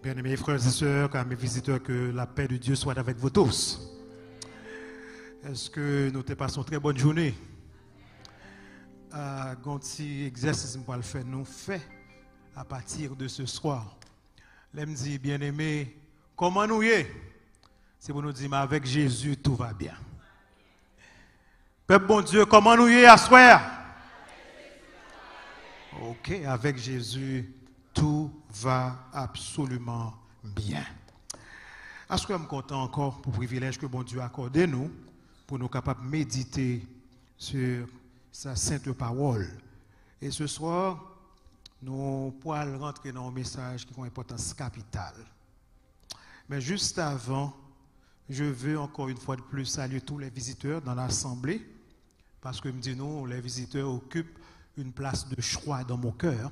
Bien-aimés frères et sœurs, mes visiteurs, que la paix de Dieu soit avec vous tous. Est-ce que nous te passons une très bonne journée? Gonti exercice pour le faire, nous fait à partir de ce soir. L'aime dit, bien-aimés, comment nous y est? C'est pour nous dire, mais avec Jésus, tout va bien. Peuple bon Dieu, comment nous y est à soir? Ok, avec Jésus, tout va absolument bien. Est-ce que je suis content encore pour le privilège que bon Dieu a accordé nous, pour nous capables de méditer sur sa sainte parole. Et ce soir, nous pourrons rentrer dans un message qui a une importance capitale. Mais juste avant, je veux encore une fois de plus saluer tous les visiteurs dans l'assemblée, parce que me dit nous, les visiteurs occupent une place de choix dans mon cœur,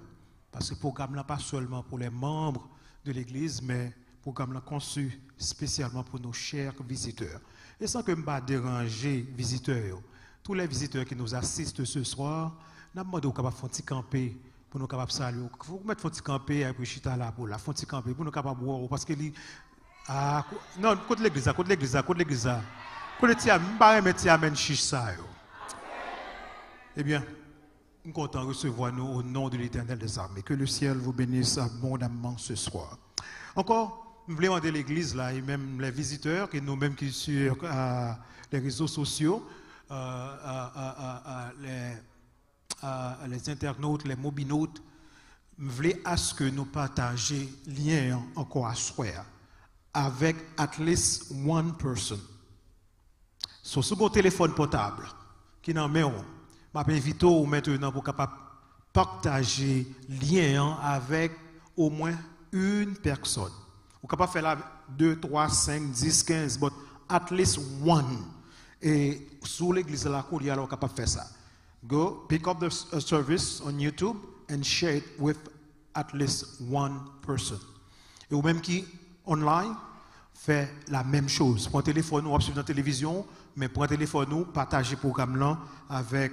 parce que le programme n'est pas seulement pour les membres de l'Église, mais le programme est conçu spécialement pour nos chers visiteurs. Et sans que je ne déranger les visiteurs, tous les visiteurs qui nous assistent ce soir, nous avons demandé de faire un petit camper pour nous capables saluer. Il faut mettre un petit camper et puis chita là pour la faire un petit camper pour nous capables voir parce que non, côté l'église, côté l'église, côté l'église. Côté tia, pas mettre tia men chiche ça. Eh bien, nous sommes contents de recevoir nous au nom de l'Éternel des armées. Que le ciel vous bénisse abondamment ce soir. Encore, nous voulons demander l'église là et même les visiteurs et nous-mêmes qui sur les réseaux sociaux, les internautes, les mobinautes, nous voulons à ce que nous partagions lien encore à soir avec at least one person. Sur ce téléphone portable qui n'en met on. Je m'invite maintenant pour capable partager lien avec au moins une personne. Vous capable faire là 2, 3, 5, 10, 15, but at least one. Et sur l'église là, vous êtes capable de faire ça. Go pick up the service on YouTube and share it with at least one person. Et ou même qui online fait la même chose. Prends téléphone ou suivre dans la télévision, mais prends téléphone ou partagez le programme là avec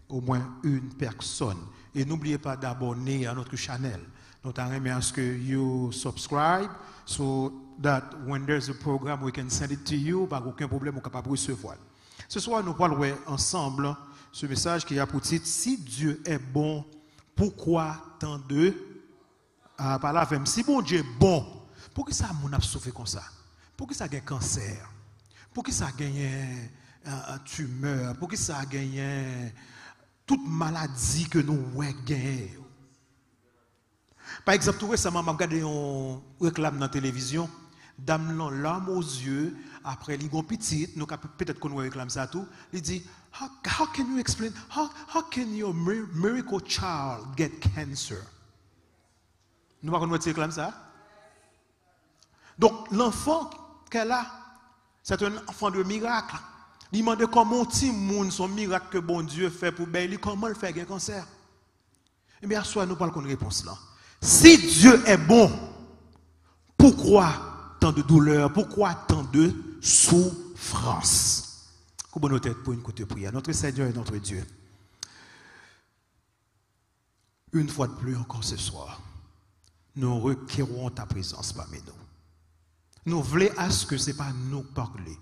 au moins une personne. Et n'oubliez pas d'abonner à notre channel. Nous t'aimerais à ce que you subscribe so that when there's a program we can send it to you, pas aucun problème, on est capable de recevoir. Ce soir, nous parlerons ensemble ce message qui a pour titre si Dieu est bon, pourquoi tant de par là même si bon Dieu est bon, pourquoi ça mon a souffert comme ça? Pourquoi ça a gagné cancer? Pourquoi ça a gagné un tumeur? Pourquoi ça a gagné toute maladie que nous gagnons? Par exemple, tout récemment, j'ai regardé une réclame dans la télévision, dame l'âme aux yeux, après les grands petits, nous peut-être qu'on réclame ça tout, il dit, how can you explain, how can your miracle child get cancer? Nous ne pouvons pas réclamer ça. Donc, l'enfant qu'elle a, c'est un enfant de miracle. Il demande comment petit monde son miracle que bon Dieu fait pour lui, comment il fait un cancer. Eh bien, à soi, nous parlons d'une réponse là. Si Dieu est bon, pourquoi tant de douleur, pourquoi tant de souffrance? Coupe nos têtes pour une côté prière. Notre Seigneur et notre Dieu. Une fois de plus encore ce soir, nous requérons ta présence parmi nous. Nous voulons à ce que ce n'est pas nous parler,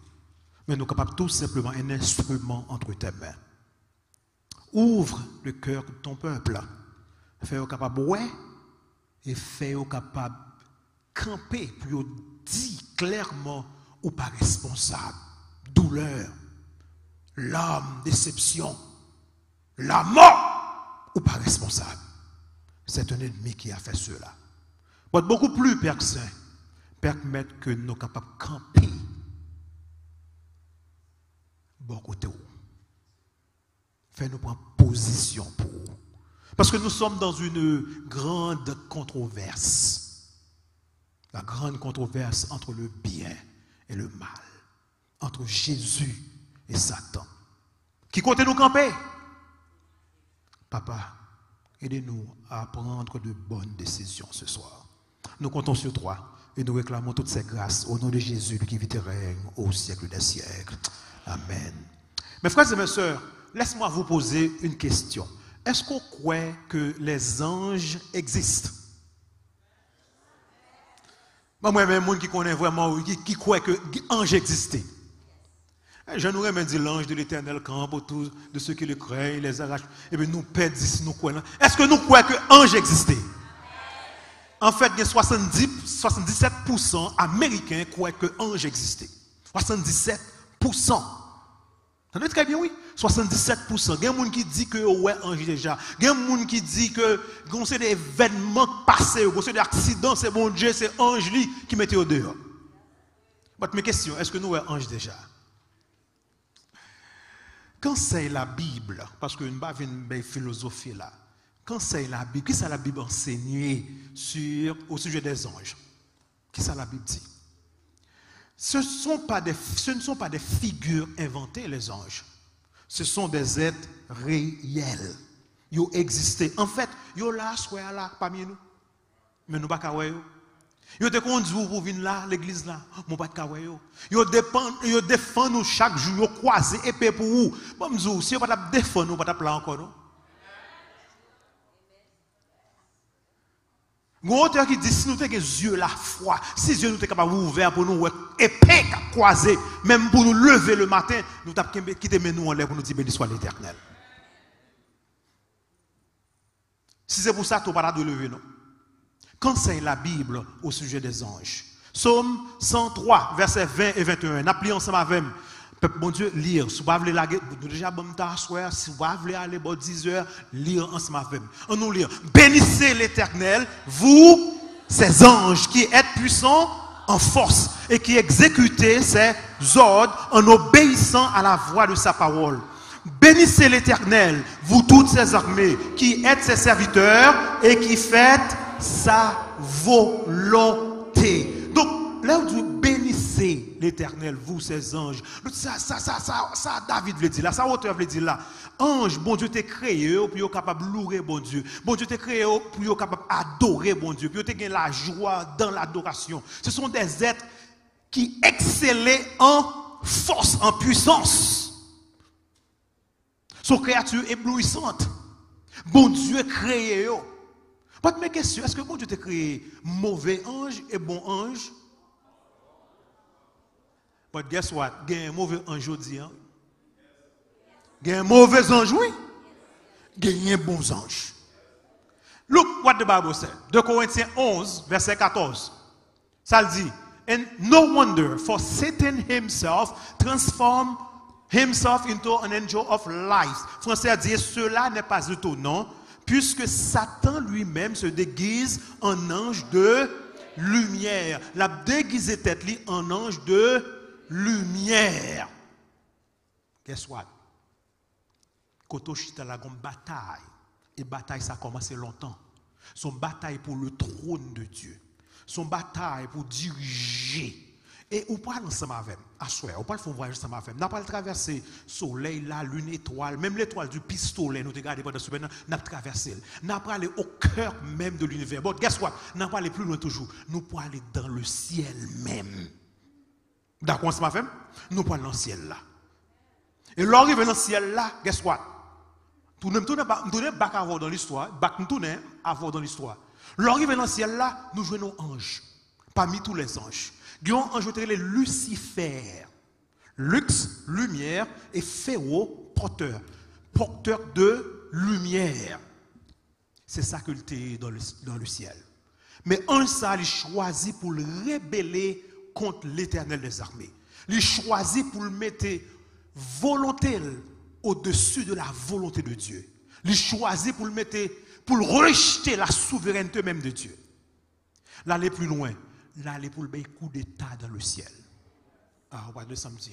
mais nous sommes capables tout simplement un instrument entre tes mains. Ouvre le cœur de ton peuple. Fais-le capable ouais et fais-le capable camper pour dire clairement ou pas responsable. Douleur, l'âme, déception, la mort ou pas responsable. C'est un ennemi qui a fait cela. Mais beaucoup plus, Père Saint, permettre que nous sommes capables de camper bon côté. Fais-nous prendre position pour. Parce que nous sommes dans une grande controverse. La grande controverse entre le bien et le mal. Entre Jésus et Satan. Qui compte nous camper? Papa, aidez-nous à prendre de bonnes décisions ce soir. Nous comptons sur toi et nous réclamons toutes ces grâces au nom de Jésus qui vit et règne au siècle des siècles. Amen. Mes frères et mes sœurs, laisse-moi vous poser une question. Est-ce qu'on croit que les anges existent? Moi-même, les gens qui connaissent vraiment, qui croient que l'ange existait. Je nous remets dire l'ange de l'Éternel camp autour de ceux qui le craignent, les arrache. Et bien nous perdons ici, nous croyons. Est-ce que nous croyons que l'ange existait? En fait, il y a 77% américains croient que l'ange existait. 77%. Ça doit être très bien, oui. 77%. Il y a des gens qui disent que ouais, ange déjà. Il y a des gens qui disent que c'est des événements passés, c'est des accidents, c'est bon Dieu, c'est ange qui mettait au dehors. Mais question, est-ce que nous sommes ange déjà? Quand c'est la Bible, parce que nous n'avons pas une philosophie là, quand c'est la Bible, qu'est-ce que la Bible enseigne au sujet des anges? Qu'est-ce que la Bible dit? Ce ne sont pas des figures inventées, les anges. Ce sont des êtres réels. Ils existent. En fait, ils sont là, soit là, parmi nous. Mais nous ne pouvons pas voir. Ils te conduisent pour venir là, l'église là. Nous ne pouvons pas voir. Ils défendent nous chaque jour. Ils croisent épée pour vous. Bon, si vous ne pouvez pas défendre, nous ne pouvons pas là encore. Un auteur qui dit, si nous avons les yeux la foi, si les yeux nous sommes capables d'ouvrir pour nous, épée croisée, même pour nous lever le matin, nous avons quitté nous en l'air pour nous dire, béni soit l'Éternel. Si c'est pour ça, tu n'as pas de lever, non. Quand c'est la Bible au sujet des anges, Psaume 103, versets 20 et 21, n'appelez ensemble avec moi. Peuple, bon Dieu, lire. Si vous voulez la déjà bon t'asseoir, si vous voulez aller bon 10 heures, lire ensemble avec moi. On nous lire. Bénissez l'Éternel, vous, ces anges qui êtes puissants en force et qui exécutez ses ordres en obéissant à la voix de sa parole. Bénissez l'Éternel, vous toutes ses armées, qui êtes ses serviteurs et qui faites sa volonté. Donc, là où Dieu bénissez l'Éternel, vous, ses anges. Ça, David veut dire là, ça, auteur veut dire là. Ange, bon Dieu t'a créé pour être capable de louer bon Dieu. Bon Dieu t'a créé pour être capable d'adorer bon Dieu. Pour être la joie dans l'adoration. Ce sont des êtres qui excellaient en force, en puissance. Sont créatures éblouissantes. Bon Dieu créé. Pas de mes questions, est-ce que bon Dieu t'a créé mauvais ange et bon ange? But guess what? Il y a un mauvais ange aujourd'hui. Il y a un mauvais ange, oui. Il y a un bon ange. Look what the Bible said. 2 Corinthiens 11, verset 14. Ça le dit. And no wonder, for Satan himself transformed himself into an angel of light. Français a dit, cela n'est pas étonnant, puisque Satan lui-même se déguise en ange de lumière. La déguisé tête lui en ange de lumière. Guess what? Koto chita la gon bataille. Et bataille ça a commencé longtemps. Son bataille pour le trône de Dieu. Son bataille pour diriger. Et on parle ensemble avec moi. On parle de voyage ensemble avec moi. On pas traverser soleil, la lune, étoile, même l'étoile du pistolet, nous regardons pendant ce moment, on a traversé. On pas aller au cœur même de l'univers. But guess what? On pas aller plus loin toujours. Nous pour aller dans le ciel même. D'accord, ensemble avec moi? Nous pour aller dans le ciel là. Et l'arrivée dans le ciel là, guess what? Nous tournons back avant dans l'histoire, nous tournons avant dans l'histoire. L'arrivée dans le ciel là, nous jouons nos anges. Parmi tous les anges. Nous avons ajouté les Lucifer. Lux, lumière, et Féo, porteur. Porteur de lumière. C'est ça que tu es dans le ciel. Mais un ça, il choisit pour le rebeller contre l'Éternel des armées. Il choisit pour le mettre volonté au-dessus de la volonté de Dieu. Il choisit pour le mettre, pour le rejeter la souveraineté même de Dieu. Là, aller plus loin. Là, aller pour le coup d'état dans le ciel. Ah, on va de samedi.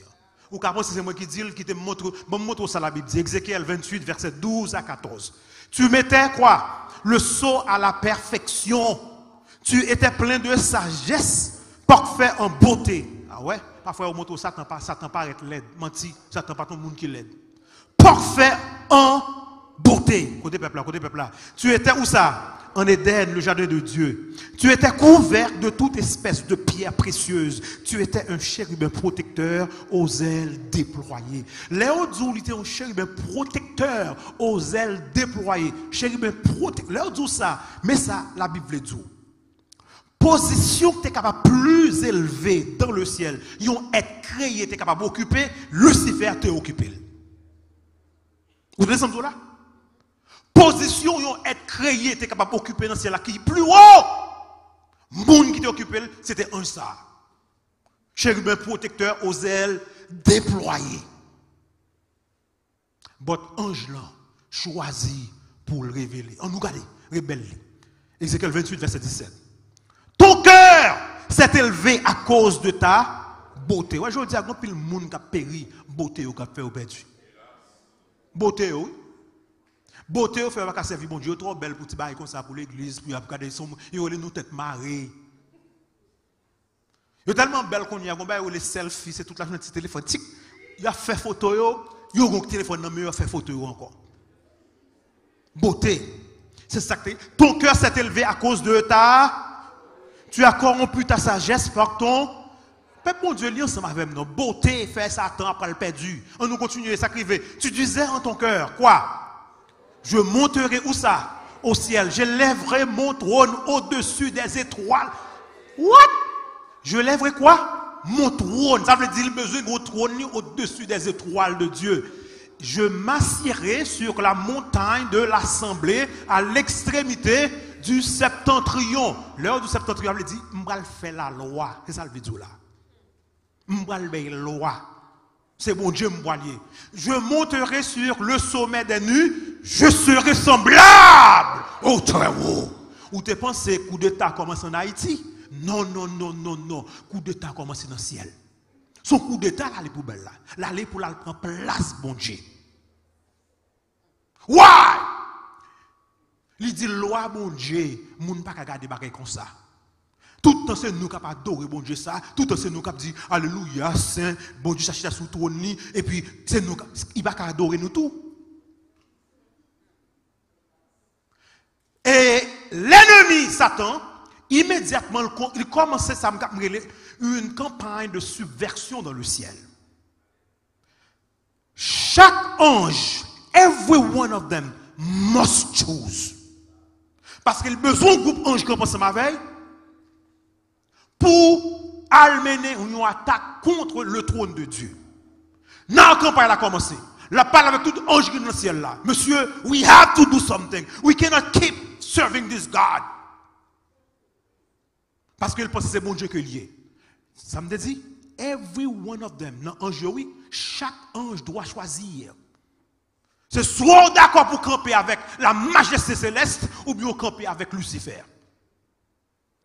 Ou qu'après, c'est moi qui dis, qui te montre, bon, montre ça la Bible dit, Ézéchiel 28, verset 12 à 14. Tu mettais quoi? Le sceau à la perfection. Tu étais plein de sagesse, parfait en beauté. Ah ouais? Parfois, au moto, Satan paraît laid. Menti, Satan pas tout le monde qui l'aide. Parfait en beauté. Côté peuple là. Tu étais où ça? En Éden, le jardin de Dieu. Tu étais couvert de toute espèce de pierres précieuses. Tu étais un chérubin protecteur aux ailes déployées. Léo Djoul était un chérubin protecteur aux ailes déployées. Chérubin protecteur. Léo Djoul ça, mais ça, la Bible dit. position qui est capable plus élevée dans le ciel, yon être créé, est capable d'occuper, Lucifer te occupé. Vous descendez là? Position yon être créé, est capable d'occuper dans le ciel là, qui est plus haut. Moun qui t'occupé, c'était un ça. Chérubin protecteur aux ailes déployées. Votre ange là, choisi pour le révéler. On nous regarde, rebelle. Ézéchiel 28, verset 17. Ton cœur s'est élevé à cause de ta beauté. Ouais, je veux dire, il y a pile monde qui a péri, beauté ou qui a fait au perdu. Beauté, oui. Beauté, ou fait pas servir bon Dieu, trop belle pour te bailler comme ça pour l'église, pour regarder son, il y a nous tête marée. Il est tellement belle qu'on y a, on les selfies, c'est toute la journée de téléphone. Il a fait photo, il a un téléphone, mais il a fait photo encore. Beauté. C'est ça que ton cœur s'est élevé à cause de ta. Tu as corrompu ta sagesse par ton. Peuple, mon Dieu, lis ensemble avec nous. Beauté, fait Satan après le perdu. On nous continue à s'acriver. Tu disais en ton cœur, quoi? Je monterai où ça? Au ciel. Je lèverai mon trône au-dessus des étoiles. What? Je lèverai quoi? Mon trône. Ça veut dire qu'il a besoin de mon trône au-dessus des étoiles de Dieu. Je m'assierai sur la montagne de l'assemblée à l'extrémité du septentrion. L'heure du septentrion, elle dit, je vais faire la loi. C'est ça le vidéo là. Je vais faire la loi. C'est bon Dieu me voyait. Je monterai sur le sommet des nues. Je serai semblable au très haut. Ou tu penses que le coup d'État commence en Haïti? Non, non, non, non, non. Coup d'État commence dans le ciel. Son coup d'État, là, les poubelles là. Là, les pour la prendre place, bon Dieu. Why? Il dit, loi, bon Dieu, moun pas qu'à garder bagay comme ça. Tout le temps, c'est nous qui avons adoré, bon Dieu, ça. Tout le temps, c'est nous qui avons dit, alléluia, saint, bon Dieu, s'achète sous trône, et puis, c'est nous qui va adorer nous tout. Et l'ennemi, Satan, immédiatement, il commençait une campagne de subversion dans le ciel. Chaque ange, every one of them must choose. Parce qu'il a besoin d'un groupe ange qui pense ma veille pour mener une attaque contre le trône de Dieu. Dans la campagne a commencé. La parle avec tout ange qui est dans le ciel là. Monsieur, we have to do something. We cannot keep serving this God. Parce qu'il pense que c'est bon Dieu que lié. Ça me dit, every one of them, dans l'ange, oui, chaque ange doit choisir. C'est soit d'accord pour camper avec la majesté céleste ou bien camper avec Lucifer.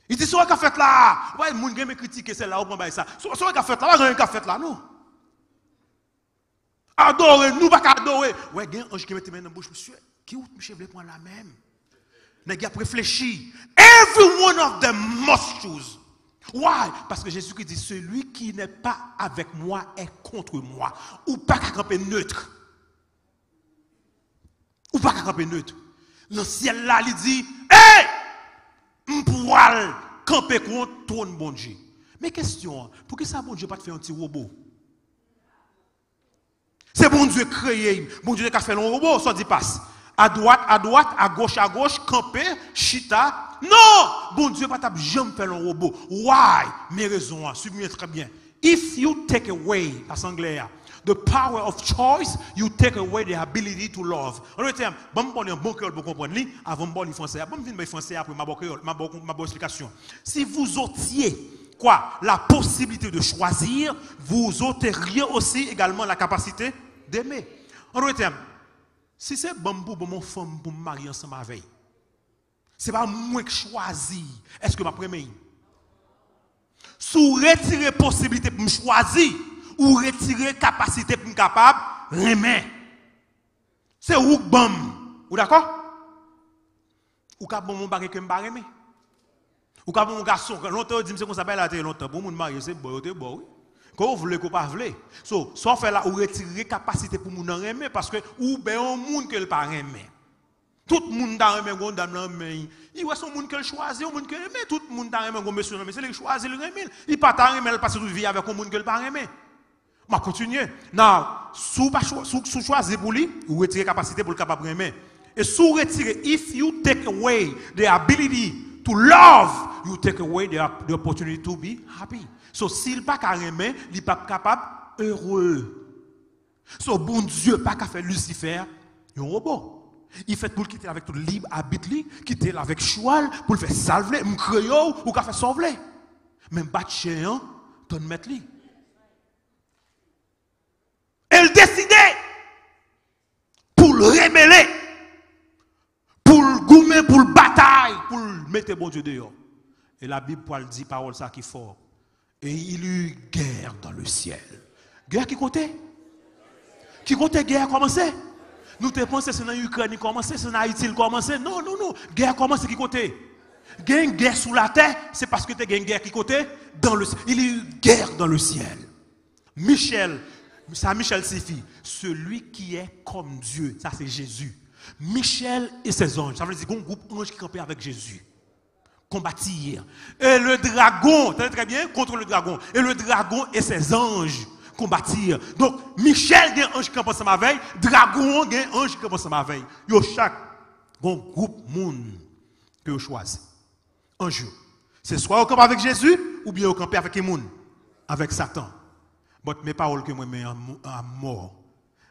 Il dit, soit qu'a fait là, ouais, moun gen me critiquer celle-là, ou pas ça. Soit qu'a fait là, ouais, qu'a fait là, non. Adorer, nous pas adorer. Ouais, gen ange qui mette main dans la bouche, monsieur, qui ou monsieur veut prendre la même. Nèg a réfléchi. Every one of them must choose. Why? Parce que Jésus qui dit, celui qui n'est pas avec moi est contre moi. Ou pas qu'à camper neutre. Ou pas qu'à camper neutre. Le ciel là, il dit, hey! M'poil camper contre trône bon Dieu. Mais question, pour que ça bon Dieu pas te faire un petit robot? C'est bon Dieu créé, bon Dieu qui a fait un robot, ça dit passe. À droite, à gauche, camper, chita. Non! Bon Dieu pas t'a jamais fait un robot. Why? Mes raisons, suivez-moi très bien. If you take away, à anglais, the power of choice, you take away the ability to love. En d'autres termes, bon me un bon créole pour comprendre li, avant me parler français. Bon me venir français après ma bonne explication. Si vous ôtiez quoi? La possibilité de choisir, vous ôteriez aussi également la capacité d'aimer. En d'autres termes, si c'est bon pour mon femme pour me marier ensemble avec, c'est pas moi qui choisis. Est-ce que ma première? Sous retirer possibilité pour me choisir ou retirer capacité pour me capable, remet. C'est où bam. Ou d'accord? Ou ka bon mon bagay que me ba remet. Ou ka bon mon garçon, longtemps dit monsieur qu'on s'appelle là longtemps bon moun marié c'est bon bon. Quand vous voulez qu'on pas voulez. So, soit faire là ou retirer capacité pour moun remet parce que ou ben un monde que le pas remet. Tout le monde dans remet gon dame là mais il voit son monde que choisir, un monde que remet, tout le monde dans remet gon monsieur mais c'est lui choisir le remet. Il pas ta remet parce que vie avec un monde que le pas remet. Ma continuer. Non, sous choisir pour lui ou retirer capacité pour le capable remet. Et sous retirer if you take away the ability to love, you take away the opportunity to be happy. So, s'il pas carrément, il n'est pas capable heureux. So, bon Dieu, pas qu'à faire Lucifer, un robot. Il fait pour le quitter avec tout libre habit, quitter avec choual, pour le faire salver, m'creyo, ou qu'à faire sauver. Même pas de chien, ton mettre lui. Elle décidait pour le rebeller, pour le goumer, pour le bataille, pour le mettre bon Dieu dehors. Et la Bible pour dit parole ça qui est fort. Et il y eut guerre dans le ciel. Guerre qui côté? Qui côté guerre a commencé? Nous te pensons que c'est dans l'Ukraine qui commencé, c'est dans Haïti qui commencé. Non, non, non. Guerre commence qui côté? Gagne guerre sous la terre, c'est parce que tu as une guerre qui côté? Dans le ciel. Il y a eu guerre dans le ciel. Michel, ça Michel signifie celui qui est comme Dieu. Ça c'est Jésus. Michel et ses anges. Ça veut dire qu'il y a un groupe d'anges qui campaient avec Jésus. Combattu hier. Et le dragon, très bien, contre le dragon. Et le dragon et ses anges combattirent. Donc, Michel a un ange qui campe ensemble avec, dragon a un ange qui campe ensemble avec. Yo chaque groupe monde que vous choisissez. Un jour. C'est soit au camp avec Jésus, ou bien au camp avec les monde, avec Satan. Mais mes paroles que moi mets en mort.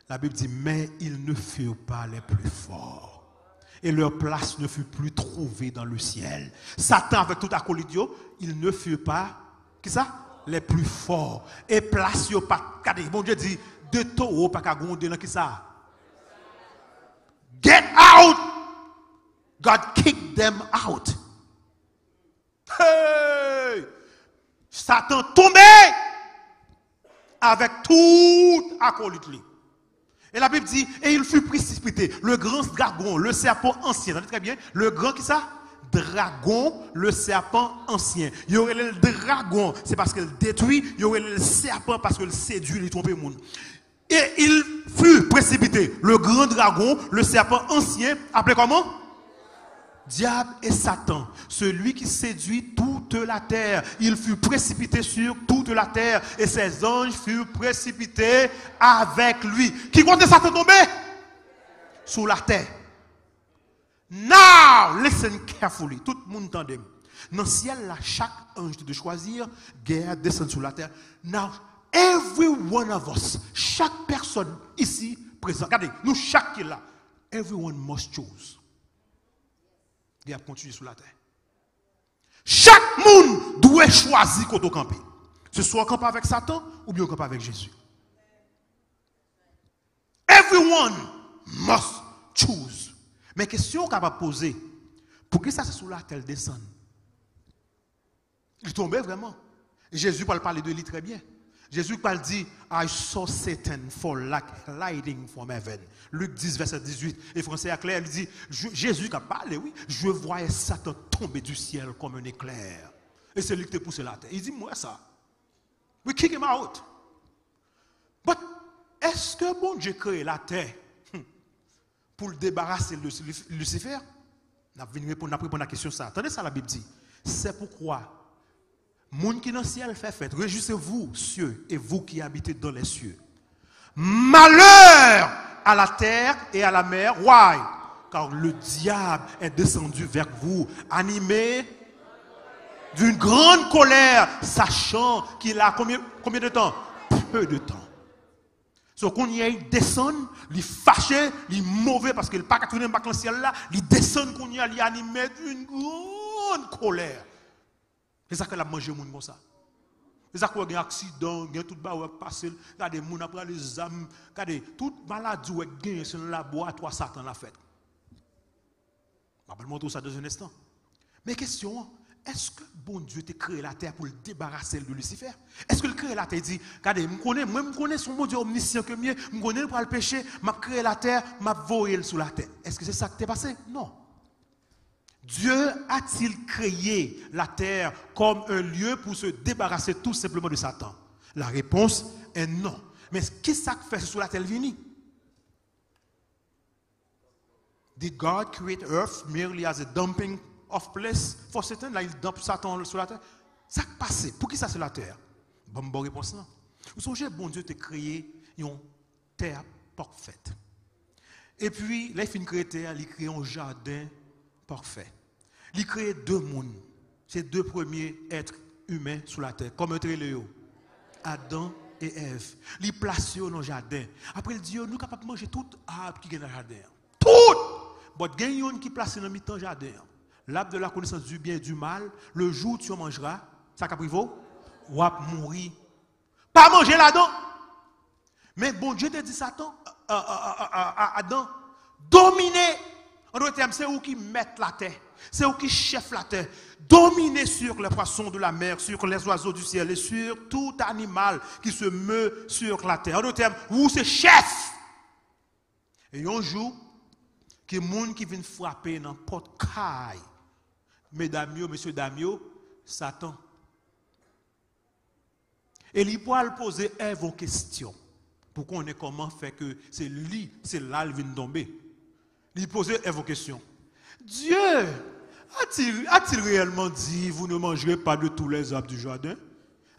La Bible dit, mais ils ne furent pas les plus forts. Et leur place ne fut plus trouvée dans le ciel. Satan avec tout acolyte, ils ne furent pas, qui ça? Les plus forts. Et place yo pas, bon Dieu dit, de taureaux pas qu'à gonder dans qui ça? Get out! God kicked them out. Hey! Satan tombé avec tout acolyte. Et la Bible dit, et il fut précipité, le grand dragon, le serpent ancien. Vous entendez très bien? Le grand qui ça? Dragon, le serpent ancien. Il y aurait le dragon, c'est parce qu'il détruit. Il y aurait le serpent parce qu'il séduit, il trompe le monde. Et il fut précipité, le grand dragon, le serpent ancien, appelé comment? Diable et Satan, celui qui séduit toute la terre. Il fut précipité sur toute la terre et ses anges furent précipités avec lui. Qui compte Satan tomber? Sous la terre. Now, listen carefully. Tout le monde entend. Dans le ciel, là, chaque ange doit choisir, guerre descend sur la terre. Now, every one of us, chaque personne ici présente, regardez, nous chaque qui est là, everyone must choose. Guerre continue sur la terre. Chaque monde doit choisir quand on campe. Ce soit camper avec Satan ou bien camper avec Jésus. Everyone must choose. Mais question qu'on va poser, pour que ça c'est sur la terre descend? Il tombait vraiment. Et Jésus parle de lui très bien. Jésus parle dit, I saw Satan fall like lightning from heaven. Luc 10, verset 18. Et français à clair, il dit, Jésus qui a parlé, oui, je voyais Satan tomber du ciel comme un éclair. Et c'est lui qui t'a poussé la terre. Il dit, moi ça. We kick him out. But, est-ce que bon Dieu crée la terre pour le débarrasser de Lucifer? On va répondre à la question ça. Attendez ça, la Bible dit. C'est pourquoi monde qui est dans le ciel fait fête. Réjouissez-vous, cieux, et vous qui habitez dans les cieux. Malheur à la terre et à la mer. Why? Car le diable est descendu vers vous, animé d'une grande colère, sachant qu'il a combien de temps? Peu de temps. Donc, quand il descend, il fâché, il mauvais parce qu'il n'est pas qu'à tourner dans le ciel là, il descend, quand il est animé d'une grande colère. C'est ça qu'elle a mangé moun comme ça. C'est ça qu'il y a un accident, il y a tout bas qui passe, il y a des moun après les âmes, il y a toute maladie qui gagne sur le laboratoire Satan l'a fait. Je vais montrer ça dans un instant. Mais question, est-ce que bon Dieu t'a créé la terre pour le débarrasser de Lucifer? Est-ce que le créé la terre dit, regardez, je connais son bon Dieu omniscient que mieux, je connais pour le péché, je créé la terre, je voyé sous la terre. Est-ce que c'est ça qui t'est passé? Non. Dieu a-t-il créé la terre comme un lieu pour se débarrasser tout simplement de Satan? La réponse est non. Mais qu'est-ce que ça fait sur la terre vini? Did God create earth merely as a dumping of place for Satan? Là, il dump Satan sur la terre. Ça passe. Pour qui ça sur la terre? Bonne réponse là. Vous songez, bon Dieu t'a créé une terre parfaite. Et puis, là, il finit de créer terre, il crée un jardin parfait. Il crée deux mondes. Ces deux premiers êtres humains sur la terre. Comme un tréléo. Adam et Ève. Il place dans le jardin. Après, il dit, nous sommes capables de manger tout arbre qui est dans le jardin. Tout! Mais il y a un qui est placé dans le mi-temps jardin. L'arbre de la connaissance du bien et du mal, le jour où tu en mangeras, ça caprivo, ou va mourir. Pas manger là-dedans. Mais bon Dieu te dit Satan, Adam, dominer. En d'autres termes, c'est eux qui mettent la terre. C'est eux qui chefent la terre. Dominer sur les poissons de la mer, sur les oiseaux du ciel et sur tout animal qui se meut sur la terre. En d'autres termes, vous c'est chef. Et un jour, que les gens qui viennent frapper dans la porte caille, mesdames, messieurs, dames, Satan. Et il pourra poser une question. Pour qu'on ait comment faire que c'est lui, c'est là qu'il vient tomber. Il posait une question. Dieu a-t-il réellement dit, vous ne mangerez pas de tous les arbres du jardin?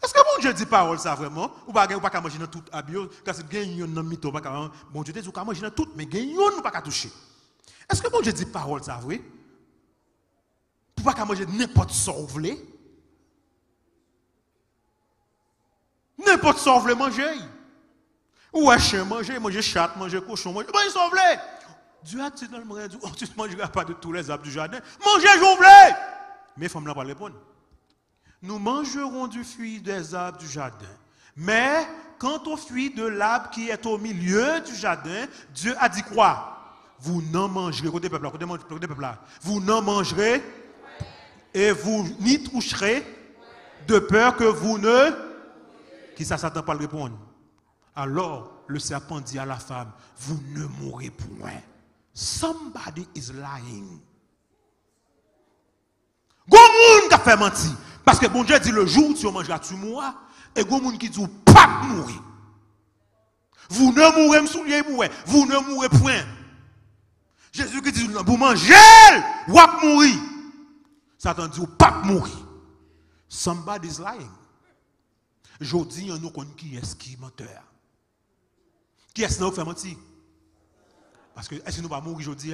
Est-ce que bon Dieu dit parole ça vraiment? Ou pas manger dans tout arbre? Parce que gagne dans mito pas bon Dieu dit qu'on manger dans tout, mais gagne nous pas toucher. Est-ce que bon Dieu dit parole ça vrai? Pour pas manger n'importe ce qu'on veut. N'importe ce qu'on veut manger. Ou un chien manger chat, manger cochon, manger. Ils sont vle. Dieu a dit dans le monde, tu ne mangeras pas de tous les arbres du jardin. Mangez, j'en vle. Mais femme n'a pas répondre. Nous mangerons du fruit des arbres du jardin. Mais quant au fruit de l'arbre qui est au milieu du jardin, Dieu a dit quoi? Vous n'en mangerez, côté peuple, vous n'en mangerez et vous n'y toucherez de peur que vous ne. Qui ça s'attend pas le répondre? Alors le serpent dit à la femme, vous ne mourrez point. Somebody is lying. Gomoun qui a fait mentir. Parce que bon Dieu dit le jour où tu mangeras, tu mourras. Et gomoun qui dit pas mourir. Vous ne mourrez pas, vous ne mourrez point. Jésus qui dit vous mangez, vous allez mourir. Satan dit pas mourir. Somebody is lying. Jodi, on nous connaît qui est-ce qui est menteur. Qui est-ce qui nous fait mentir? Parce que est-ce que nous ne va mourir aujourd'hui?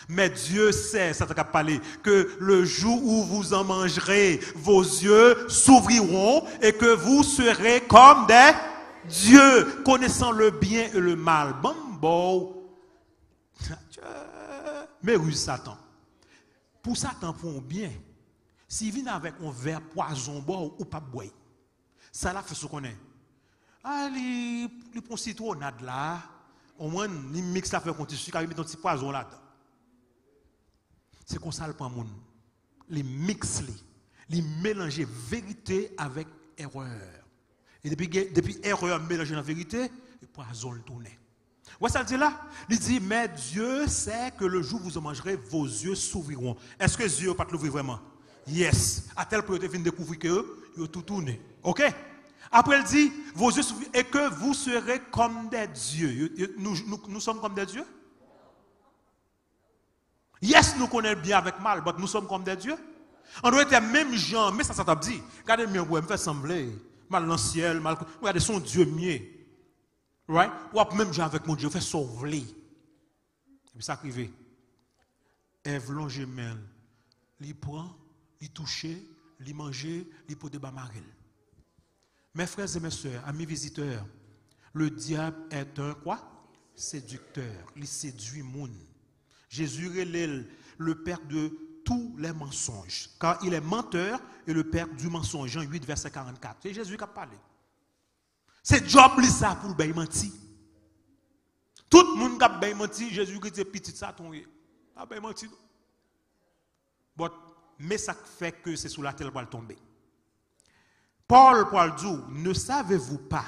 Mais Dieu sait, ça t'a parlé, que le jour où vous en mangerez, vos yeux s'ouvriront et que vous serez comme des dieux, connaissant le bien et le mal. Bon. Mais oui, Satan. Pour Satan, pour un bien, s'il vient avec un verre poison boire ou pas boire, ça l'a fait ce qu'on est. Ah, il prend citronnade là, au moins, il mixe ça fait continuer, il met un petit poison là-dedans. C'est comme ça le prend monde. Il mixe, il mélange vérité avec erreur. Et depuis erreur mélangée dans vérité, le poison le tourne. Ouais, ça dit là? Il dit, mais Dieu sait que le jour où vous en mangerez, vos yeux s'ouvriront. Est-ce que les yeux ne pas l'ouvrir vraiment? Yes. À tel point que vous découvrir que vous tout tourné. Ok? Après, il dit, vos yeux s'ouvriront et que vous serez comme des dieux. Nous sommes comme des dieux? Yes, nous connaissons bien avec mal, mais nous sommes comme des dieux. On doit être même gens, mais ça t'a dit. Regardez bien, vous me fait sembler. Mal dans le ciel, mal. Regardez son Dieu mieux. Right? Ou même gens avec mon Dieu, fait sauver. Et puis ça arrive. Ève longe main. Il prend, il touche, il mange, il peut débarrasser. Mes frères et mes sœurs, amis visiteurs, le diable est un quoi? Séducteur. Il séduit le monde. Jésus relève le père de tous les mensonges. Car il est menteur et le père du mensonge. Jean 8, verset 44. C'est Jésus qui a parlé. C'est job ça pour le mentir. Tout le monde qui a menti, Jésus qui dit petit ça ton a menti. Mais ça fait que c'est sous la terre pour tomber. Paul dit, ne savez-vous pas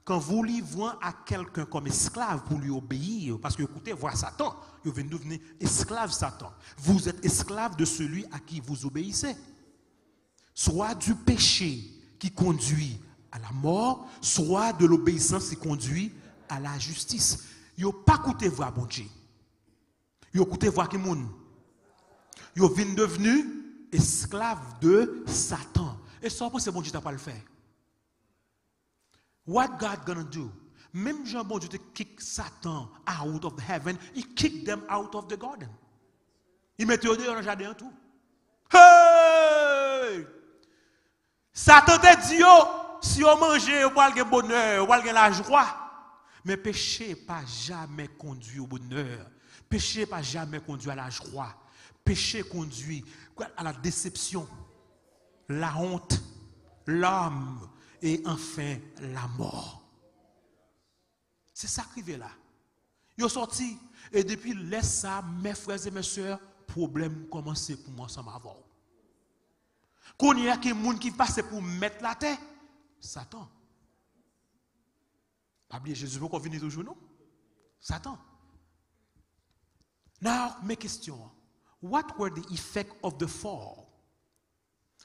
quand vous livrez à quelqu'un comme esclave pour lui obéir, parce que écoutez, voir Satan, vous venez de devenir esclave Satan. Vous êtes esclave de celui à qui vous obéissez. Soit du péché qui conduit à la mort, soit de l'obéissance qui conduit à la justice. Vous n'avez pas écouté voir bon Dieu. Vous avez écouté voir qui moun. Vous venez devenu esclave de Satan. Et ça, c'est bon Dieu n'a pas le faire. What God gonna do? Même Jean bon Dieu te kick Satan out of heaven, he kicked them out of the garden. Il mettait au dehors dans le jardin tout. Hey! Satan te dit, si on mange, on va avoir le bonheur, on va avoir la joie. Mais péché pas jamais conduit au bonheur. Péché pas jamais conduit à la joie. Péché conduit à la déception, la honte, l'âme et enfin la mort. C'est ça qui est là. Ils sont sortis et depuis laisse ça, mes frères et mes sœurs, problème commence pour moi sans m'avoir. Quand il y a quelqu'un qui passe pour mettre la terre, Satan. Pas oublier Jésus veut qu'on vienne toujours non? Satan. Now, mes questions. What were the effects of the fall?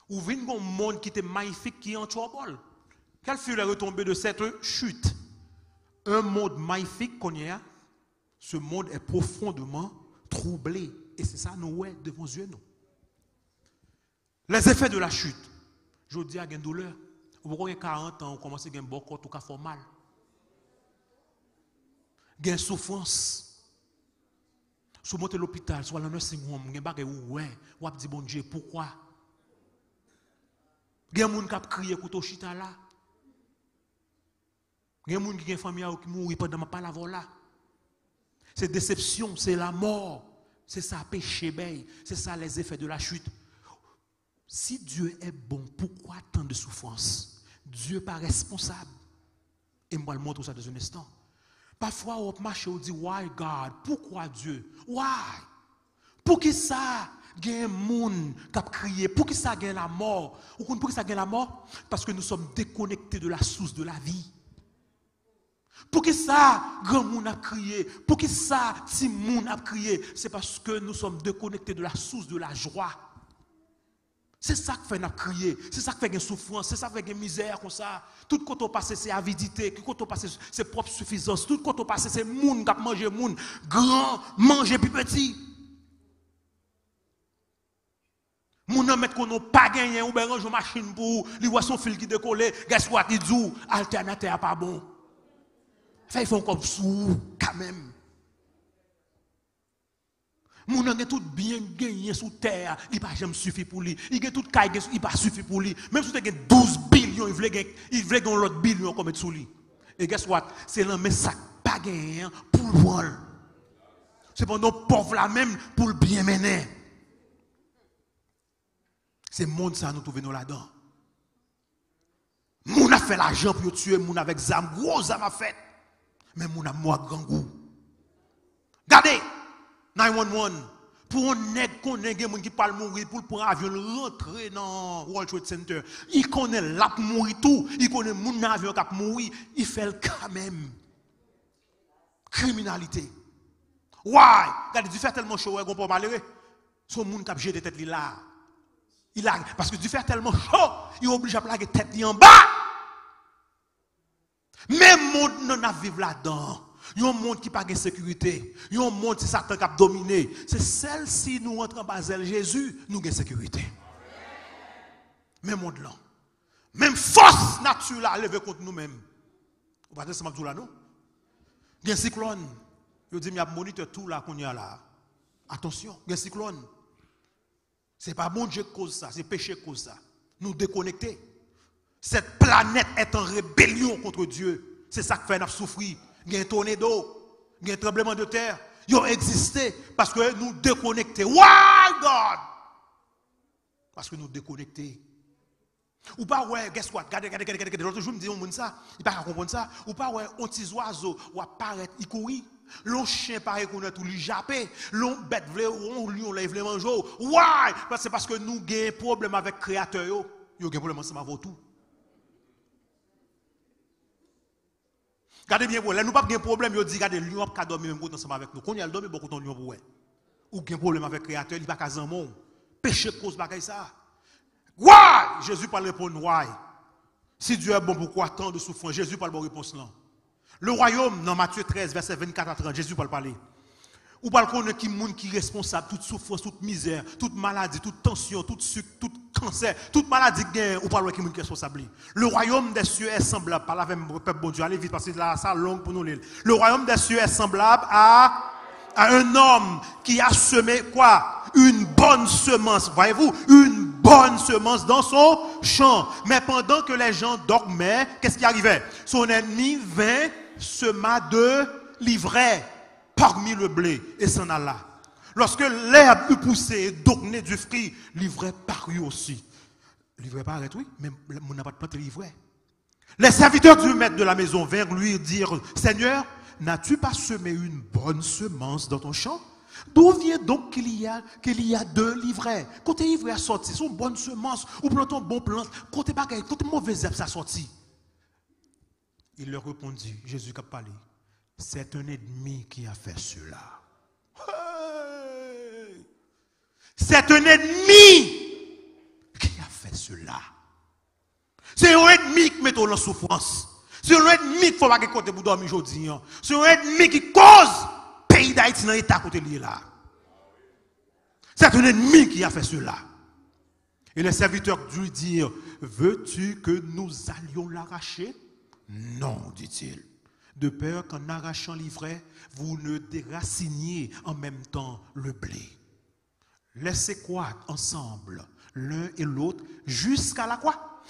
Ou vient un monde qui était magnifique qui est en trouble? Quelle fut la retombée de cette chute? Un monde magnifique qu'on y a, ce monde est profondément troublé. Et c'est ça, nous, ouais, devant Dieu, nous. Les effets de la chute. Je dis à une douleur. Vous avez 40 ans, on commence à avoir un bon corps, tout cas, fait mal. Une souffrance. Si vous montez à l'hôpital, soit dans le nursing home, vous avez ouais, vous avez dit bon Dieu, pourquoi? Il y a des gens qui ont crié pour tout chita là. Il y a des gens qui ont une famille qui mourent pendant ma parole là. C'est déception, c'est la mort. C'est ça, péché, c'est ça les effets de la chute. Si Dieu est bon, pourquoi tant de souffrance? Dieu n'est pas responsable. Et moi, je le montre ça dans un instant. Parfois, on marche et on dit, why God? Pourquoi Dieu? Why? Pour qui ça? Il y a un monde qui a crié. Pour qui ça gagne la mort? Pour qui ça gagne la mort? Parce que nous sommes déconnectés de la source de la vie. Pour qui ça, grand monde a crié? Pour qui ça, petit monde a crié? C'est parce que nous sommes déconnectés de la source de la joie. C'est ça qui fait nous crier, c'est ça qui fait une souffrance, c'est ça qui fait une misère comme ça. Tout quand on passe c'est avidité, tout quand on passe c'est propre suffisance, tout quand on passe c'est monde qui mange monde, grand manger plus petit. Moun nan met qu'on n'a pas gagné ou ben range machine pour lui voir son fil qui décolle, guess what il dit alternateur pas bon. Fait ils font comme sous quand même. Moun nan tout bien gagné sous terre, il pas jamais suffi pour lui. Il a tout caille, il pas suffi pour lui. Même si tu as 12 billions, il veut gagner l'autre billion comme sous lui. Et guess what? C'est là mais ça pas gagné pour le vol. C'est pendant pauvre là même pour le bien mener. C'est monde ça nous trouvons là-dedans. Moun a fait l'argent pour tuer moun avec zam, gros zam a fait. Mais moun a moi grand goût. Regardez 911 pour un nèg connaît des gens qui parlent mourir pour prendre avion rentrer dans World Trade Center. Il connaît la mourir tout, il connaît moun dans avion qui mourir, il fait le quand même. Criminalité. Why? Regardez, du fait tellement chaud, on peut malheureux. Son moun qui a jeté tête là. Il a parce que du fait tellement chaud, il est obligé à plaquer tête en bas. Même monde non a vivre là-dedans. Il y a un monde qui n'a pas de sécurité. Il y a un monde qui Satan qui a dominé. C'est celle-ci nous rentrons en bas de Jésus, nous avons sécurité. Même monde là. Même force naturelle à lever contre nous-mêmes. Vous ne pouvez pas là, non? Il y a un cyclone. Je dis, il y a un moniteur tout là qu'on y a là. Attention, il y a un cyclone. Ce n'est pas bon Dieu qui cause ça, c'est péché qui cause ça. Nous déconnecter. Cette planète est en rébellion contre Dieu. C'est ça qui fait nous souffrir. Il y a un tornado, il y a un tremblement de terre. Ils ont existé parce que nous déconnectés. Why God? Parce que nous déconnectés. Ou pas, ouais, guess what? Regardez. L'autre jour, je me dis, on me ça. Il ne peut pas comprendre ça. Ou pas, ouais, un petit oiseau, ou apparaît, il courit. L'on chien paraît qu'on a tout lui jappé. L'on bête, on lion, lève les manger. Why? C'est parce que nous avons un problème avec le créateur. Nous avons un problème ensemble avec tout. Regardez bien, là, nous n'avons pas de problème. Nous disons, regardez, le lion a dormi même ensemble avec nous. Quand il a dormi, beaucoup de lion pour ouais. Ou un problème avec le créateur, il n'y a pas qu'à monde. Péché cause bagaille ça. Why? Jésus parle répondre why. Si Dieu est bon, pourquoi tant de souffrance? Jésus parle bonne réponse là. Le royaume, dans Matthieu 13, verset 24 à 30, Jésus parle parler. Ou parle qu'on est qui monde qui est responsable, toute souffrance, toute misère, toute maladie, toute tension, toute sucre, tout cancer, toute maladie gain, ou parle qui monde qui est responsable. Le royaume des cieux est semblable, parle avec le peuple bon Dieu, allez vite parce que là ça long pour nous lire. Le royaume des cieux est semblable à à un homme qui a semé quoi? Une bonne semence, voyez-vous, une bonne semence dans son champ. Mais pendant que les gens dormaient, qu'est-ce qui arrivait? Son ennemi vint, sema de l'ivraie parmi le blé et s'en alla. Lorsque l'herbe eut poussé et donné du fruit, l'ivraie parut aussi. L'ivraie paraît, oui, mais on n'a pas de plante l'ivraie. Les serviteurs du maître de la maison vinrent lui dire, Seigneur, n'as-tu pas semé une bonne semence dans ton champ? D'où vient donc qu'il y a deux livrets? Quand tu es ivraie à sortir, c'est une bonne semence, ou plantons bon plante, quand tu es mauvais herbe, ça sortit. Il leur répondit, Jésus qui a parlé, c'est un ennemi qui a fait cela. Hey! C'est un ennemi qui a fait cela. C'est un ennemi qui met en souffrance. C'est un ennemi qui faut pas côté pour dormir aujourd'hui. C'est un ennemi qui cause le pays d'Haïti dans l'état côté là. C'est un ennemi qui a fait cela. Et les serviteurs lui dirent, veux-tu que nous allions l'arracher? Non, dit-il. De peur qu'en arrachant l'ivraie, vous ne déraciniez en même temps le blé. Laissez croître ensemble l'un et l'autre jusqu'à la quoi?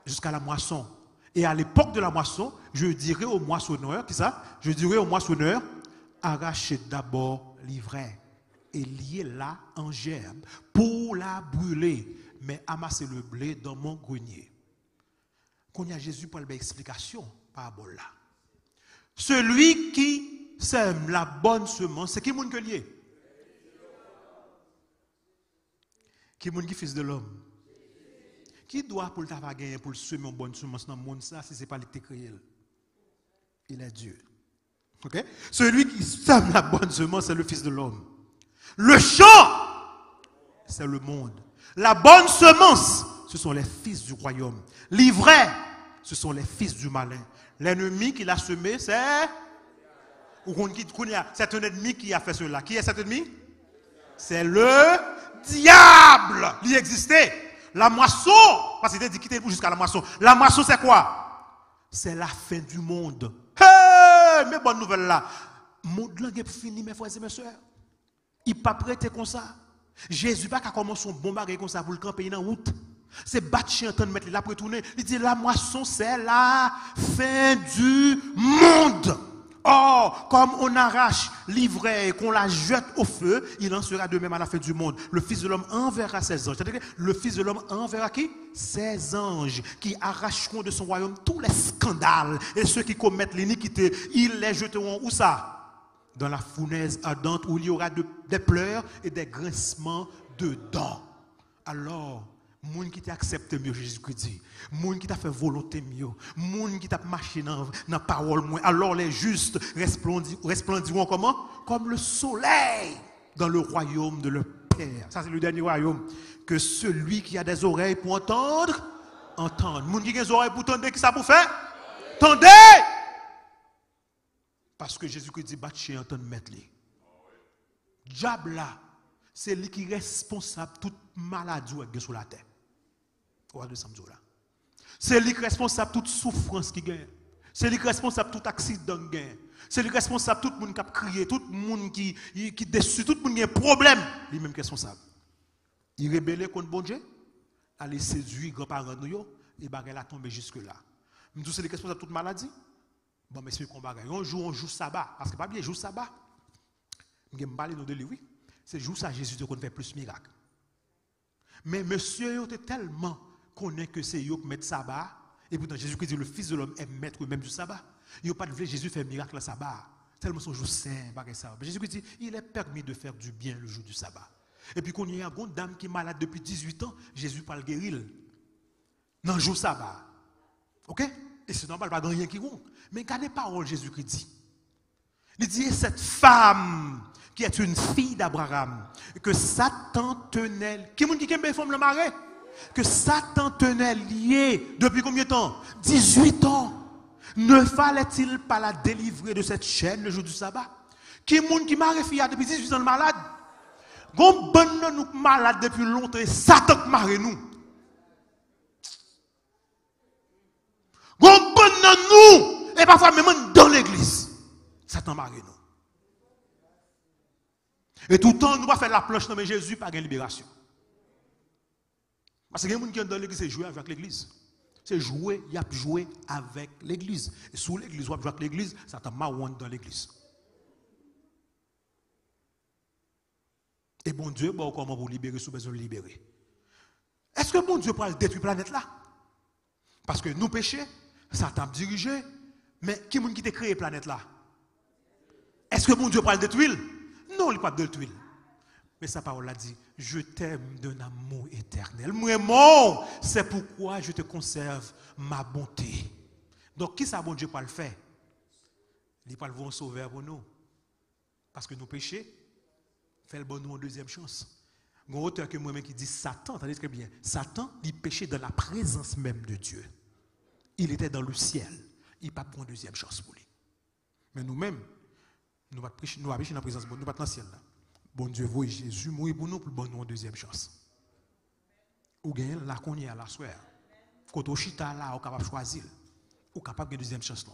Jusqu'à la moisson. Et à l'époque de la moisson, je dirais au moissonneur, qui ça? Je dirais au moissonneur, arrachez d'abord l'ivraie et liez-la en gerbe pour la brûler, mais amassez le blé dans mon grenier. Quand il y a Jésus pour une explication, parabole là. Celui qui sème la bonne semence, c'est qui moun que lié? Qui est le fils de l'homme? Qui doit pour le gagner pour semer une bonne semence dans le monde ça si ce n'est pas lui qui créé? Il est Dieu. Okay? Celui qui sème la bonne semence, c'est le fils de l'homme. Le champ, c'est le monde. La bonne semence, ce sont les fils du royaume. L'ivraie, ce sont les fils du malin. L'ennemi qui l'a semé, c'est un ennemi qui a fait cela. Qui est cet ennemi? C'est le diable. Il existait. La moisson, parce qu'il a dit quitter jusqu'à la moisson. La moisson, c'est quoi? C'est la fin du monde. Hey, mais bonne nouvelle là. Le monde là est fini, mes frères et mes soeurs. Il n'est pas prêté comme ça. Jésus n'a pas commencé un bon bagage comme ça pour le camper dans la route. C'est battu en train de mettre là pour retourner. Il dit la moisson, c'est la fin du monde. Or, comme on arrache l'ivraie et qu'on la jette au feu, il en sera de même à la fin du monde. Le Fils de l'homme enverra ses anges. C'est-à-dire que le Fils de l'homme enverra qui? Ses anges qui arracheront de son royaume tous les scandales et ceux qui commettent l'iniquité. Ils les jeteront où ça? Dans la fournaise ardente où il y aura des pleurs et des grincements de dents. Alors, moun qui t'a accepté mieux Jésus-Christ dit, moun qui t'a fait volonté mieux, moun qui t'a marché dans la parole moins, alors les justes resplendiront comment? Comme le soleil dans le royaume de leur Père. Ça c'est le dernier royaume. Que celui qui a des oreilles pour entendre, entende. Moun qui a des oreilles pour entendre, qui ça pour faire? Tendez! Parce que Jésus-Christ dit, batché entendre mettre les. Diable là, c'est lui qui est responsable de toute maladie qui est sur la terre. C'est lui qui est responsable de toute souffrance qui gagne. C'est lui qui est responsable de tout accident qui gagne. C'est lui qui est responsable de tout le monde qui a crié, tout le monde qui est déçu, tout le monde qui a un problème. Lui-même qui est responsable. Il rébelle contre bon Dieu, aller séduire grands-parents et il a tombé jusque-là. Mais tout c'est lui qui est responsable de toute maladie. Bon, mais c'est qu'on bagaille. Un jour sabbat. Parce que pas bien, jour sabbat. Je vais parler de lui, oui. C'est jour ça Jésus qu'on fait plus miracle. Mais monsieur est tellement connaît que c'est eux qui mettent sabbat. Et pourtant Jésus qui dit le Fils de l'homme est maître même du sabbat. Il n'y a pas de vrai Jésus fait miracle le sabbat. Tellement son jour saint, pas ça. Mais Jésus qui dit il est permis de faire du bien le jour du sabbat. Et puis quand il y a une dame qui est malade depuis 18 ans, Jésus parle guérir. Dans le jour sabbat. OK? Et c'est normal, pas de rien qui compte. Mais regardez les paroles Jésus qui dit. Il dit cette femme qui est une fille d'Abraham, que Satan tenait, qui est femme le marais, que Satan tenait lié depuis combien de temps? 18 ans. Ne fallait-il pas la délivrer de cette chaîne le jour du sabbat? Qui est qui m'a fille depuis 18 ans malade? Gon bonne nous malade depuis longtemps, Satan qui marre nous. Gon bonne nous et parfois même dans l'église, Satan marre nous. Et tout le temps, nous va faire la planche dans Jésus, pas de libération. Parce que les gens qui sont dans l'église, c'est jouer avec l'église. C'est jouer, il y a jouer avec l'église. Et sous l'église, ou jouer avec l'église, ça t'a marouane dans l'église. Et bon Dieu, bon, comment vous libérer sous besoin de libérer? Est-ce que bon Dieu peut détruire la planète là? Parce que nous péchons, ça t'a dirigé. Mais qui est-ce qui t'a créé la planète là? Est-ce que bon Dieu peut le détruire? Non, il ne peut pas le détruire. Mais sa parole a dit, je t'aime d'un amour éternel. Moi, c'est pourquoi je te conserve ma bonté. Donc, qui ça bon Dieu peut le faire? Il peut le voir un sauveur pour nous. Parce que nous péchons, fait le bon nous en deuxième chance. Un auteur que moi-même qui dit Satan, attendez très bien, Satan, il péchait dans la présence même de Dieu. Il était dans le ciel. Il n'a pas pris une deuxième chance pour lui. Mais nous-mêmes, nous ne péchons dans la présence de Dieu, nous ne pas dans le ciel là. Bon Dieu, vous Jésus mourir pour nous bon nous en deuxième chance. Ou gagne là qu'on y a la soeur. Quand on chita là, on capable choisir. Ou capable de deuxième chance là.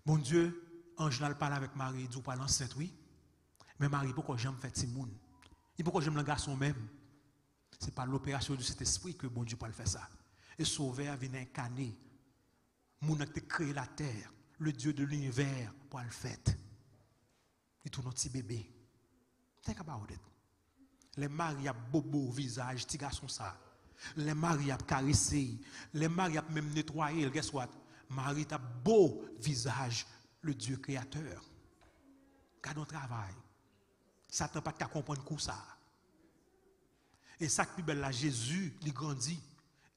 Bon Dieu, ange n'a parlé avec Marie, dit ou pas l'enceinte oui. Mais Marie pourquoi j'aime faire Timoun? Et pourquoi j'aime le garçon même? C'est par l'opération de cet esprit que bon Dieu peut faire ça. Et sauveur vient incarner. Moun a créé la terre, le Dieu de l'univers pour le faire. Et tout notre petit bébé. Think about it. Les maris a bobo visage, petit garçon ça. Les maris a caressé, les maris a même nettoyé, guess what? Marie a beau visage, le Dieu créateur. Quand on travaille, Satan pas qu'à comprendre ça. Et ça qui est belle là, Jésus, il grandit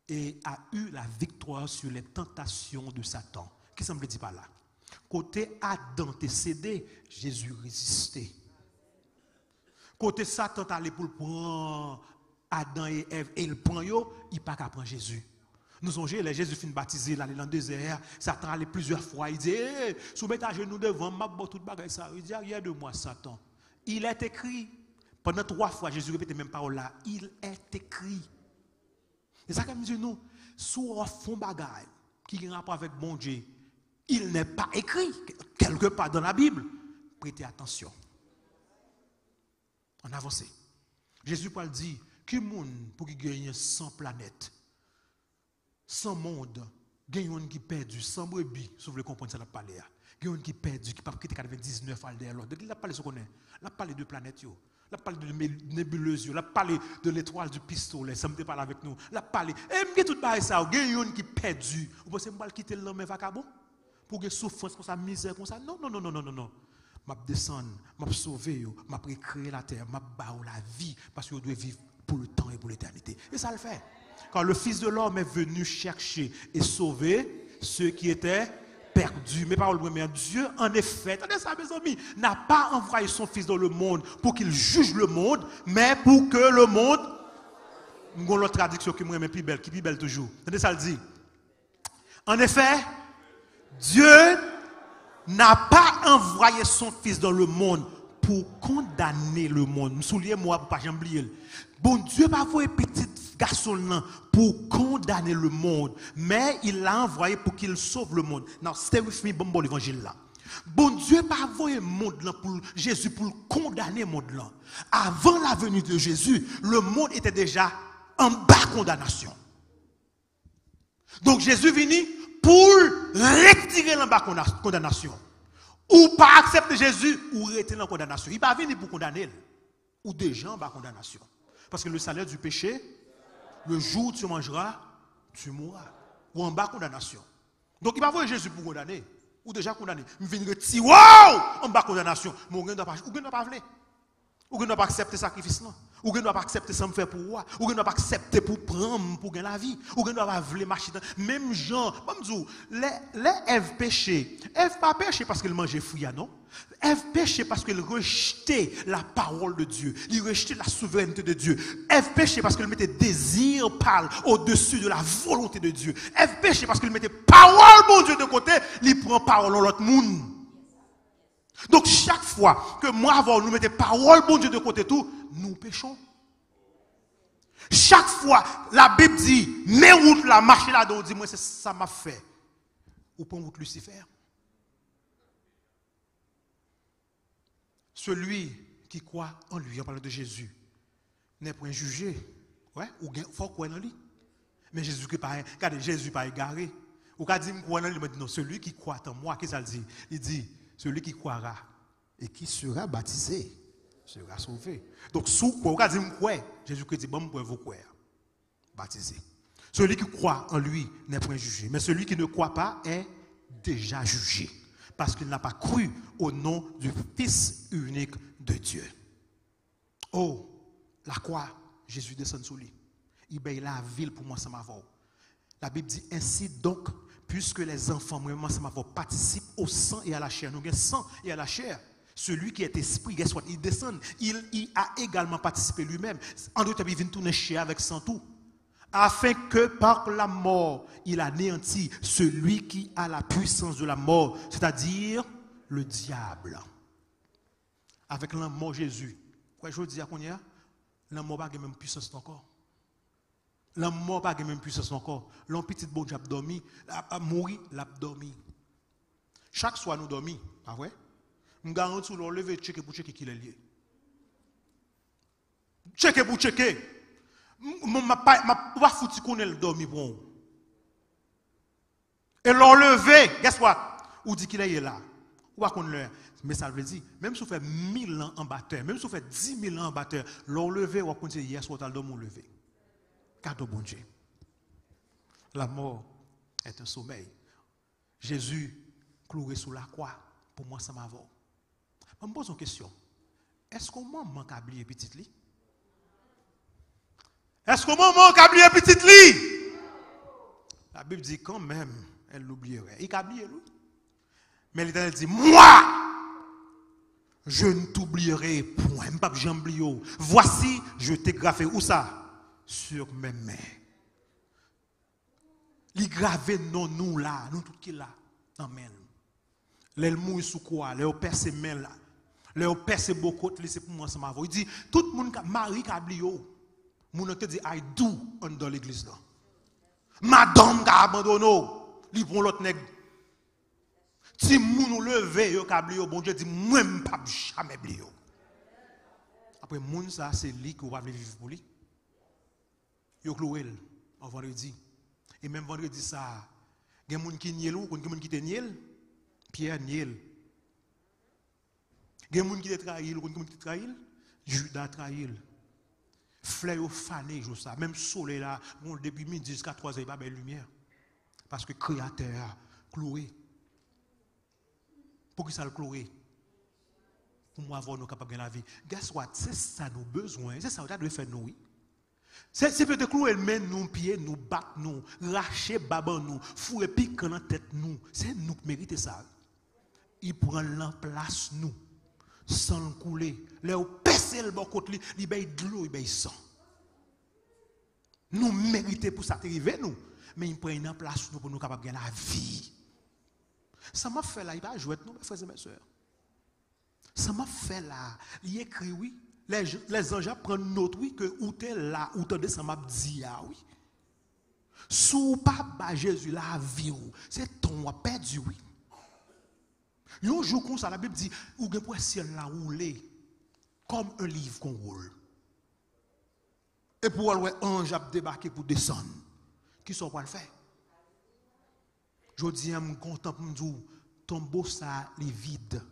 et a eu la victoire sur les tentations de Satan. Qu'est-ce que ça me dit par là? Côté Adam t'est cédé, Jésus résistait. Côté Satan allé pour prendre Adam et Ève et il prend yo, il pas qu'à prendre Jésus. Nous songez, les Jésus fin baptisé là dans le désert, Satan allé plusieurs fois, il dit hey, soumettez à genoux devant m'a bon toute bagaille ça. Il dit arrière de moi Satan. Il est écrit pendant 3 fois Jésus répète même parole là, il est écrit. Et ça comme dit nous, sous fond bagaille qui a rapport avec bon Dieu, il n'est pas écrit quelque part dans la Bible. Prêtez attention. On avance. Jésus Paul dit que monde pour qu'il gagne 100 planètes, 100 mondes, gagne un qui perdu, 100 brebis, si vous voulez comprendre ça, la parler. Gagne un qui perdu, qui pas quitter 99 à l'heure. Donc il a parlé ce qu'on est. Il a parlé de planètes, il a parlé de nébuleuses, il a parlé de l'étoile du pistolet, ça me parle avec nous. Il a parlé, et me tout parler ça, gagne un qui perdu. Vous pensez que je vais quitter l'homme vagabond pour que souffrance comme ça, misère comme ça? Non, non, non, non, non, non, non. Je descends, je sauver, je recréer la terre, je bats la vie, parce que je dois vivre pour le temps et pour l'éternité. Et ça le fait. Quand le Fils de l'homme est venu chercher et sauver ceux qui étaient perdus. Mes paroles premières, Dieu, en effet, attendez ça, mes amis, n'a pas envoyé son Fils dans le monde pour qu'il juge le monde, mais pour que le monde. Nous avons l'autre traduction qui est plus belle, qui est plus belle toujours. Attendez ça, le dit. En effet, Dieu n'a pas envoyé son Fils dans le monde pour condamner le monde. Souliez-moi pour ne pas jamais oublier. Bon Dieu n'a pas envoyé petit garçon là pour condamner le monde, mais il l'a envoyé pour qu'il sauve le monde. Now, stay with me, bon l'évangile là. Bon Dieu n'a pas envoyé le monde là pour Jésus pour condamner le monde là. Avant la venue de Jésus, le monde était déjà en bas condamnation. Donc Jésus venu pour retirer l'en bas condamnation. Ou pas accepter Jésus, ou retirer la condamnation. Il va venir pour condamner. Ou déjà en bas condamnation. Parce que le salaire du péché, le jour où tu mangeras, tu mourras. Ou en bas condamnation. Donc il va venir Jésus pour condamner. Ou déjà condamné. Il vient retirer, wow, en bas condamnation. Mais on ne doit pas venir. Ou ne doit pas accepter sacrifice là. Ou ne doit pas accepter ça me faire pour moi. Ou ne doit pas accepter pour prendre pour gagner la vie. Ou ne doit pas vouloir marcher dans même genre. Bon les Ève péché. Ève pas péché parce qu'elle mangeait fruit non. Ève péché parce qu'elle rejetait la parole de Dieu. Elle rejetait la souveraineté de Dieu. Ève péché parce qu'elle mettait désir pâle au-dessus de la volonté de Dieu. Ève péché parce qu'elle mettait parole mon Dieu de côté, il prend parole à l'autre monde. Donc chaque fois que moi nous mettons parole bon Dieu de côté tout, nous péchons. Chaque fois la Bible dit mes routes la marcher là-dedans, dit moi c'est ça m'a fait. Ou prend route Lucifer. Celui qui croit en lui, en parlant de Jésus, n'est point jugé. Ouais, ou faut croire en lui. Mais Jésus qui pas, regardez, Jésus pas égaré. Ou quand dit croire en lui, il dit non, celui qui croit en moi, qu'est-ce qu'il dit? Il dit celui qui croira et qui sera baptisé sera sauvé. Donc sous quoi, quand dit croire, Jésus qui dit bon, pour vous croire, baptisé. Celui qui croit en lui n'est point jugé, mais celui qui ne croit pas est déjà jugé parce qu'il n'a pas cru au nom du Fils unique de Dieu. Oh, la croix, Jésus descend sous lui. Il paye la ville pour moi, ça m'a vu. La Bible dit ainsi donc, puisque les enfants, moi, ça m'a vu, participent au sang et à la chair. Nous avons sang et à la chair. Celui qui est esprit, il descend. Il a également participé lui-même. En d'autres termes, il vient tourner chair avec sang tout. Afin que par la mort, il anéantit celui qui a la puissance de la mort, c'est-à-dire le diable. Avec la mort Jésus. Quoi je dis à qu'on y a? La mort n'a pas même puissance encore. La mort n'a pas même puissance encore. L'homme petit bon Dieu a dormi, a mouru, l'a dormi. Chaque soir nous dormons, pas vrai? Nous garantissons nous lever checker pour checker qui est lié. Checker pour checker. Ma pas foutu qu'on est dormi bon. Et l'enlever, guess what? Ou dit qu'il est là. Ou pas qu'on le. Mais ça veut dire, même si vous faites 1000 ans en batteur, même si vous faites 10 000 ans en batteur, l'enlever, ou pas dire hier soir, tu as le lever. Cadeau bon Dieu. La mort est un sommeil. Jésus cloué sous la croix, pour moi, ça m'a vu. Je me pose une question. Est-ce qu'on manque à oublier petit lit? Est-ce qu'on manque à oublier petit lit? La Bible dit quand même, elle l'oublierait. Il a oublié lui. Mais l'Éternel dit, moi, je ne t'oublierai point. Voici, je t'ai gravé où ça? Sur mes mains. Il gravé non nous là, nous tout qui là, dans mes mains. Les mouilles sous quoi? Les opères ses mains là. Les opères ses beaux côtes, c'est pour moi ça m'a. Il dit, tout le monde, Marie qui a oublié. Mon te dit, I do dans l'église là. Madame qui a abandonné, il prend l'autre nègre. Si moun levé, yo ka oublié, bon Dieu dit, moi je ne peux jamais oublier. Après, moun ça, c'est lui qui va vivre pour lui. Yo cloué en vendredi. Et même vendredi ça, il y a des gens qui niel ou, il y a des gens qui te niel. Pierre niel. Il y a des gens qui te trahissent, il y a des gens qui te trahissent. Judas trahit. Fleur fané, je ça. Même soleil là, depuis midi jusqu'à 3h, il n'y a pas de lumière. Parce que le Créateur a cloué. Pour que ça le cloué? Pour moi avoir nous capables de la vie. Guess what? C'est ça nos besoins. C'est ça que nous devons faire nous. C'est peut-être clouer mais nous pieds, nous battre nous, racher baban nous, fouer pique dans la tête nous. C'est nous qui méritons ça. Il prend la place nous. Sans le couler. Là où percer le bon côté, il baille de l'eau, il baille sang. Nous méritons pour ça arriver nous, mais il prend une place nous pour nous capables de gagner la vie. Ça m'a fait là, il va jouer nous, mes frères et mes soeurs. Ça m'a fait là, il écrit oui, les anges prennent note oui que où tu es là, où tu es ça m'a dit ah oui. Sous pas Jésus la vie, c'est ton perdu oui. Un jour comme ça, la Bible dit, ou gen pour ciel la rouler comme un livre qu'on roule. Et pour aller ange a débarqué pour descendre. Qui sont pas le faire? Je dis, je suis content pour me dire, tombeau ça est vide.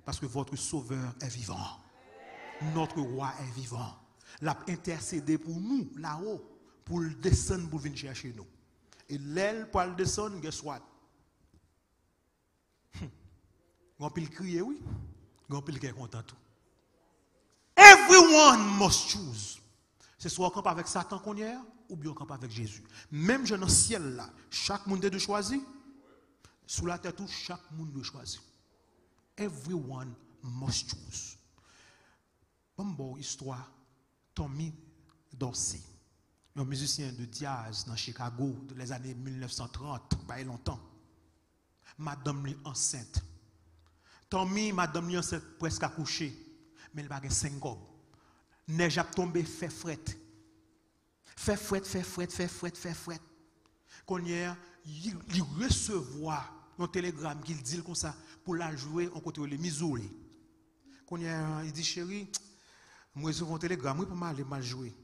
Parce que votre sauveur est vivant. Notre roi est vivant. L'a intercédé pour nous, là-haut, pour le descendre, pour venir chercher nous. Et l'aile pour le descendre, guess what? On peut le crier, oui. On peut le crier content tout. Everyone must choose. C'est soit on campe avec Satan qu'on y est, ou bien on campe avec Jésus. Même dans le ciel là, chaque monde doit choisir. Sous la terre, tout, chaque monde doit choisir. Everyone must choose. Bon, histoire, Tommy Dorsey, un musicien de jazz dans Chicago, dans les années 1930, pas longtemps. Madame lui enceinte. Tommy, madame lui enceinte presque accouchée, mais elle a 5 gobes. Neige a tombé, fait fret. Fait fret. Qu'on y a, il recevoir un télégramme qu'il dit comme ça pour la jouer en côté de Missouri. Qu'on y a, il dit chérie, Je reçois un télégramme pour m'aller mal jouer.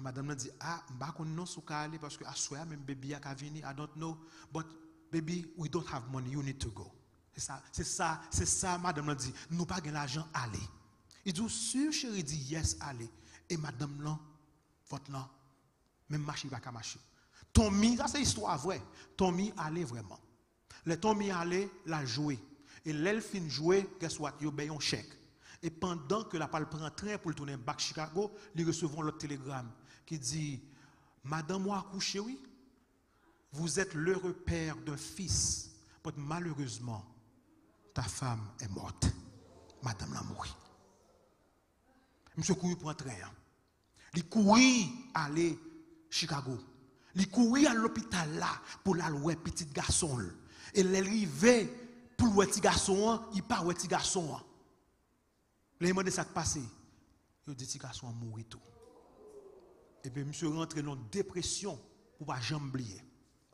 Madame m'a dit, ah, je ne sais pas non sous aller parce que à soir même baby a venir, I don't know, but baby, we don't have money, you need to go. C'est ça, madame m'a dit, nous pas l'argent, allez. Il dit, sûr, chérie, dit, yes, allez. Et madame là, votre là, même marcher, pas qu'à marcher. Tommy, ça c'est histoire vraie. Tommy allait vraiment. Le Tommy allait la jouer. Et l'elfine jouer, guess what, il paye un chèque. Et pendant que la parle prend train pour tourner back Chicago, ils recevront l'autre télégramme qui dit, madame, moi accouché, oui. Vous êtes l'heureux père d'un fils. Mais malheureusement, ta femme est morte. Madame l'a mouru. Monsieur couru pour un train. Il courit aller Chicago. Il courit à l'hôpital là pour la louer petit garçon. Et l'arrivée pour le petit garçon, il part le petit garçon. Les moments de ça qui passé, il dit petit garçon mort tout. Et puis monsieur rentre dans une dépression pour pas jamais oublier.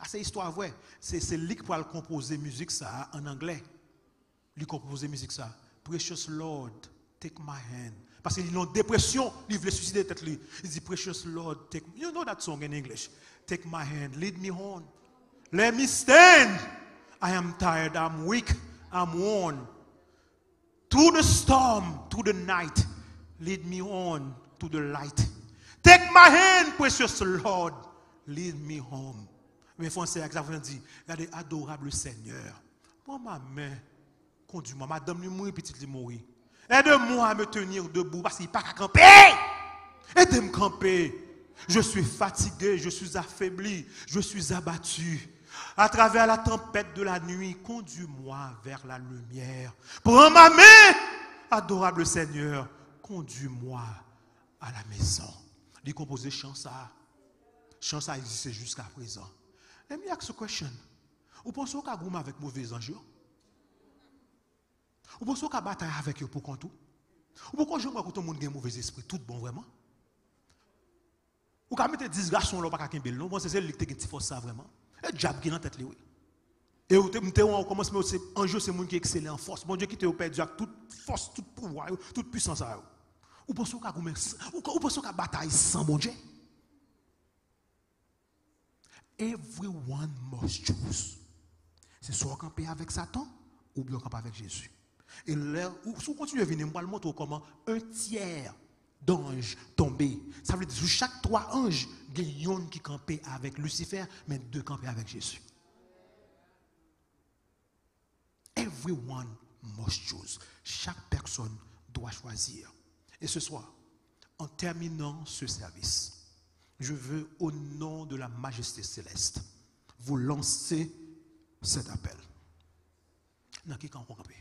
C'est histoire vraie. C'est lui qui peut composer musique ça en anglais. Lui composer musique ça. Precious Lord, take my hand. Parce qu'il a une dépression, il veut suicider tête lui. Il dit Precious Lord, take. You know that song in English. Take my hand, lead me on. Let me stand. I am tired, I'm weak, I'm worn. Through the storm, through the night, lead me on to the light. Take my hand, precious Lord, lead me home. Mais français, exactement dit, regardez, adorable Seigneur, prends ma main, conduis-moi, madame lui mourir, petite lui mourir. Aide-moi à me tenir debout, parce qu'il n'y a pas qu'à camper. Aidez-moi à camper. Je suis fatigué, je suis affaibli, je suis abattu. À travers la tempête de la nuit, conduis-moi vers la lumière. Prends ma main, adorable Seigneur, conduis-moi à la maison. Il composait chant ça. Chant ça existe jusqu'à présent. Let me ask you a question. Vous pensez qu'à goûter avec mauvais anges? Vous pensez qu'à bataille avec eux pour compte tout? Ou pourquoi je vois que tout le monde a un mauvais esprit, tout bon vraiment? Ou qu'à mettre 10 garçons là, pas qu'à bel non? Vous pensez que c'est lui qui a une force ça vraiment? Et diable qui est dans la tête, oui. Et on commence, mais un jeu, c'est le monde qui est excellent en force. Bon Dieu qui t'a perdu avec toute force, toute pouvoir, toute puissance. Ou pensez qu'à bataille sans bon Dieu? Everyone must choose. C'est soit camper avec Satan ou bien camper avec Jésus. Et là, si vous continuez à venir, je vais vous montrer comment un tiers d'anges tombés. Ça veut dire que sur chaque 3 anges, il y a un qui campait avec Lucifer, mais 2 campaient avec Jésus. Everyone must choose. Chaque personne doit choisir. Et ce soir, en terminant ce service, je veux, au nom de la majesté céleste, vous lancer cet appel. Dans qui camp qu'on campe?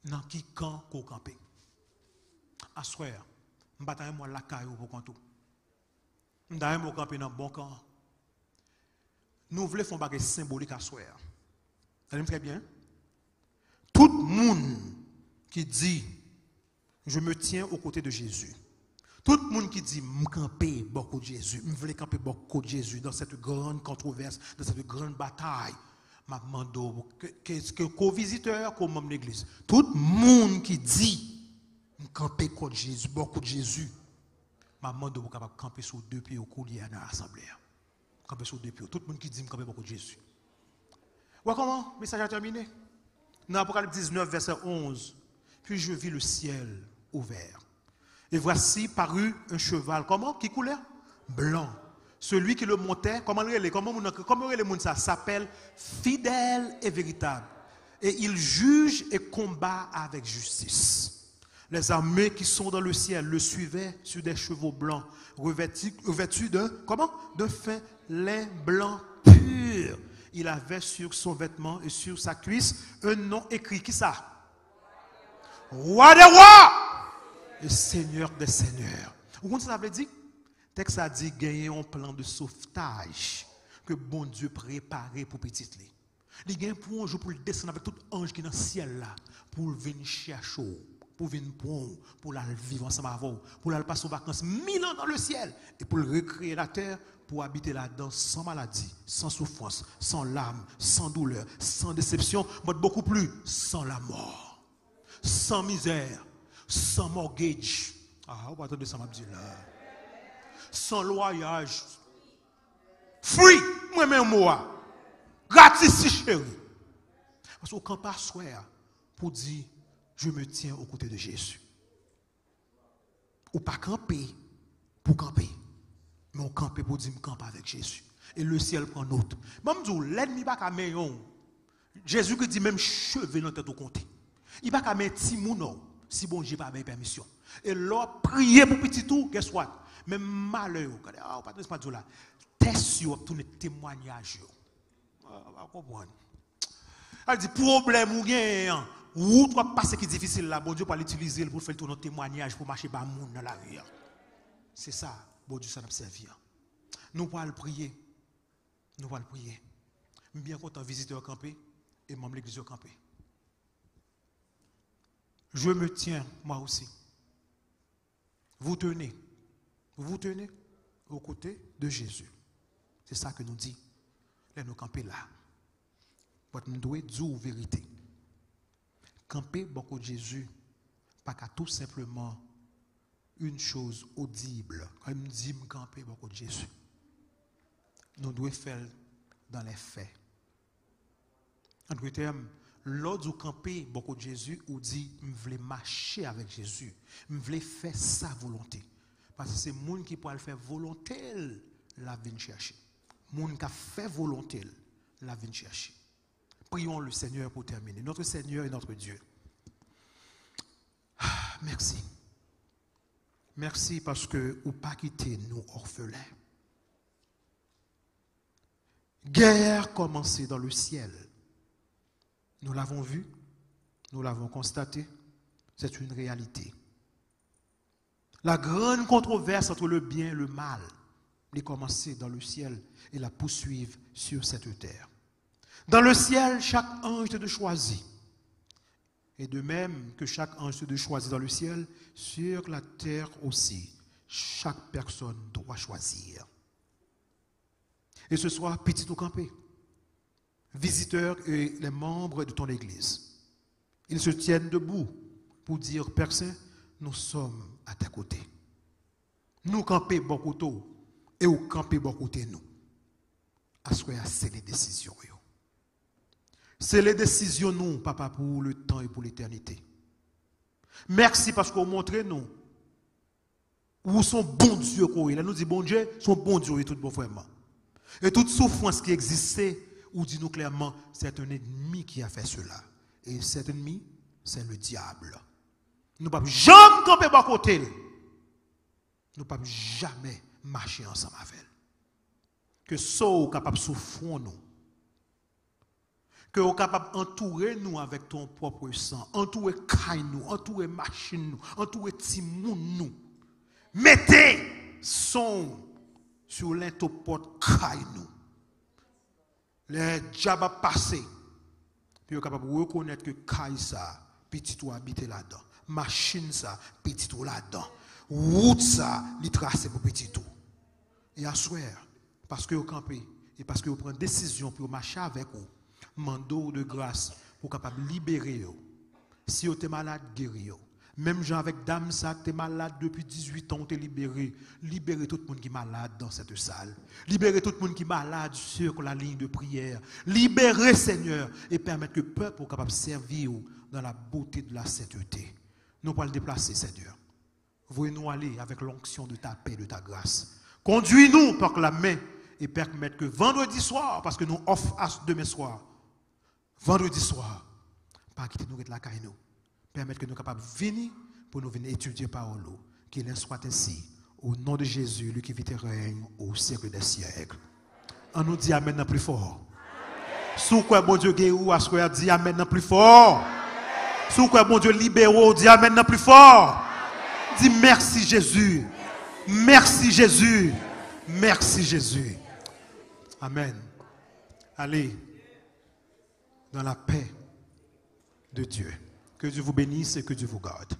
Dans qui camp qu'on campe? À soir, je bataille moi la caillou pour compte. Je vais camper dans bon camp. Nous voulons faire un bagage symbolique à soir. Ça très bien. Tout le monde qui dit je me tiens aux côtés de Jésus. Tout le monde qui dit je camper beaucoup de Jésus, je veux camper beaucoup de Jésus dans cette grande controverse, dans cette grande bataille. Je demande que co-visiteur comme membre de l'église. Tout le monde qui dit camper contre Jésus, beaucoup de Jésus. Je demande de vous camper sur 2 pieds au coulier dans l'assemblée. Camper sur 2 pieds. Tout le monde qui dit camper beaucoup de Jésus. Voilà comment le message a terminé. Dans Apocalypse 19, verset 11. Puis je vis le ciel ouvert. Et voici parut un cheval. Comment? Qui coulait? Blanc. Celui qui le montait, comment le monde ça s'appelle fidèle et véritable. Et il juge et combat avec justice. Les armées qui sont dans le ciel le suivaient sur des chevaux blancs, revêtus de, comment? De fin lin blanc pur. Il avait sur son vêtement et sur sa cuisse un nom écrit. Qui ça? Roi des rois et Seigneur des seigneurs. Vous comprenez ce que ça veut dire? Texte a dit gagner un plan de sauvetage que bon Dieu préparé pour petit lé. Il gagne pour un jour pour descendre avec tout ange qui est dans le ciel là pour venir chercher, pour venir pour la vivre ensemble avec vous, pour la passer aux vacances 1000 ans dans le ciel et pour le recréer la terre pour habiter là-dedans sans maladie, sans souffrance, sans larmes, sans douleur, sans déception, mais beaucoup plus sans la mort, sans misère. sans mortgage. Ah, on va attendre ça, m'a dit là. Sans loyage. Free, moi-même, moi. Gratis, si chéri. Parce qu'on ne peut pas asseoir pour dire, je me tiens aux côtés de Jésus. Ou pas camper pour camper. Mais on campe pour dire, je campe avec Jésus. Et le ciel prend note. Même si l'ennemi n'est pas meilleur. Jésus qui dit même cheveux dans tête au compte. Il va pas mettre petit moun si bon Dieu pas avec permission. Et là prier pour petit tout, qu'est-ce soit même malheur, ah pas de là. Test sur tout témoignage. On comprendre. Elle dit problème ou rien, ou toi passer qui est difficile là, bon Dieu pas l'utiliser pour faire tout notre témoignage pour marcher par monde dans la rue. C'est ça, bon Dieu ça n'a servi. Nous pas le prier. Nous allons prier. Je suis bien content de visiter au campé et membre de l'église au campé. Je me tiens, moi aussi. Vous tenez aux côtés de Jésus. C'est ça que nous dit. Là, nous camper là. Nous devons dire la vérité. Camper beaucoup de Jésus, pas qu'à tout simplement une chose audible. Quand il me dit camper beaucoup de Jésus. Nous devons faire dans les faits. En d'autres termes, lors du camper, beaucoup de Jésus, ou dit, je veux marcher avec Jésus, je veux faire sa volonté. Parce que c'est le monde qui peut le faire volonté, la vient chercher. Le monde qui a fait volonté, la vient chercher. Prions le Seigneur pour terminer. Notre Seigneur et notre Dieu. Merci. Merci parce que vous pas quitté nous orphelins. Guerre commencée dans le ciel. Nous l'avons vu, nous l'avons constaté, c'est une réalité. La grande controverse entre le bien et le mal est commencée dans le ciel et la poursuivre sur cette terre. Dans le ciel, chaque ange te choisit. Et de même que chaque ange te choisit dans le ciel, sur la terre aussi, chaque personne doit choisir. Et ce soir, petit ou campé, visiteurs et les membres de ton église, ils se tiennent debout pour dire, Père Saint, nous sommes à tes côtés. Nous camper bon côté et vous camper bon côté nous. C'est les décisions. C'est les décisions nous, papa, pour le temps et pour l'éternité. Merci parce que vous montrez nous où sont bon Dieu. Là, nous dit bon Dieu, son bon Dieu et tout bon vraiment. Et toute souffrance qui existait, ou dit-nous clairement, c'est un ennemi qui a fait cela. Et cet ennemi, c'est le diable. Nous ne pouvons jamais camper à côté. Nous ne pouvons jamais marcher ensemble avec elle. Que soit capable de souffrir nous. Que nous capable d'entourer nous avec ton propre sang. Entourer caille nous, entourer machine nous, entourer timoun nous. Mettez son sur l'intoporte caille nous. Les diables passés. Puis vous capable de reconnaître que caille ça, petit ou habité là-dedans. Machine ça, petit ou là-dedans. Route ça, li tracé pour petit tout. Et à soir, parce que vous campez, et parce que vous prenez décision pour marcher avec vous, mando de grâce pour capable libérer vous. Si vous êtes malade, guérir. Même gens avec dame ça, tu es malade depuis 18 ans, tu es libéré. Libérez tout le monde qui est malade dans cette salle. Libérez tout le monde qui est malade sur la ligne de prière. Libérez, Seigneur, et permettre que le peuple soit capable de servir dans la beauté de la sainteté. Nous allons le déplacer, Seigneur. Voyez-nous aller avec l'onction de ta paix, de ta grâce. Conduis-nous par la main et permettre que vendredi soir, parce que nous offrons à demain soir, vendredi soir, pas quitter nous de la caille nous. Permettre que nous soyons capables de venir pour nous venir étudier parole. Qu'il en soit ainsi. Au nom de Jésus, lui qui vit et règne au siècle des siècles. On nous dit Amen plus fort. Sous quoi bon Dieu guérit, à ce qu'on dit Amen plus fort. Sous quoi bon Dieu libéré, dit Amen plus fort. Dis merci Jésus. Merci Jésus. Merci Jésus. Amen. Allez dans la paix de Dieu. Que Dieu vous bénisse et que Dieu vous garde.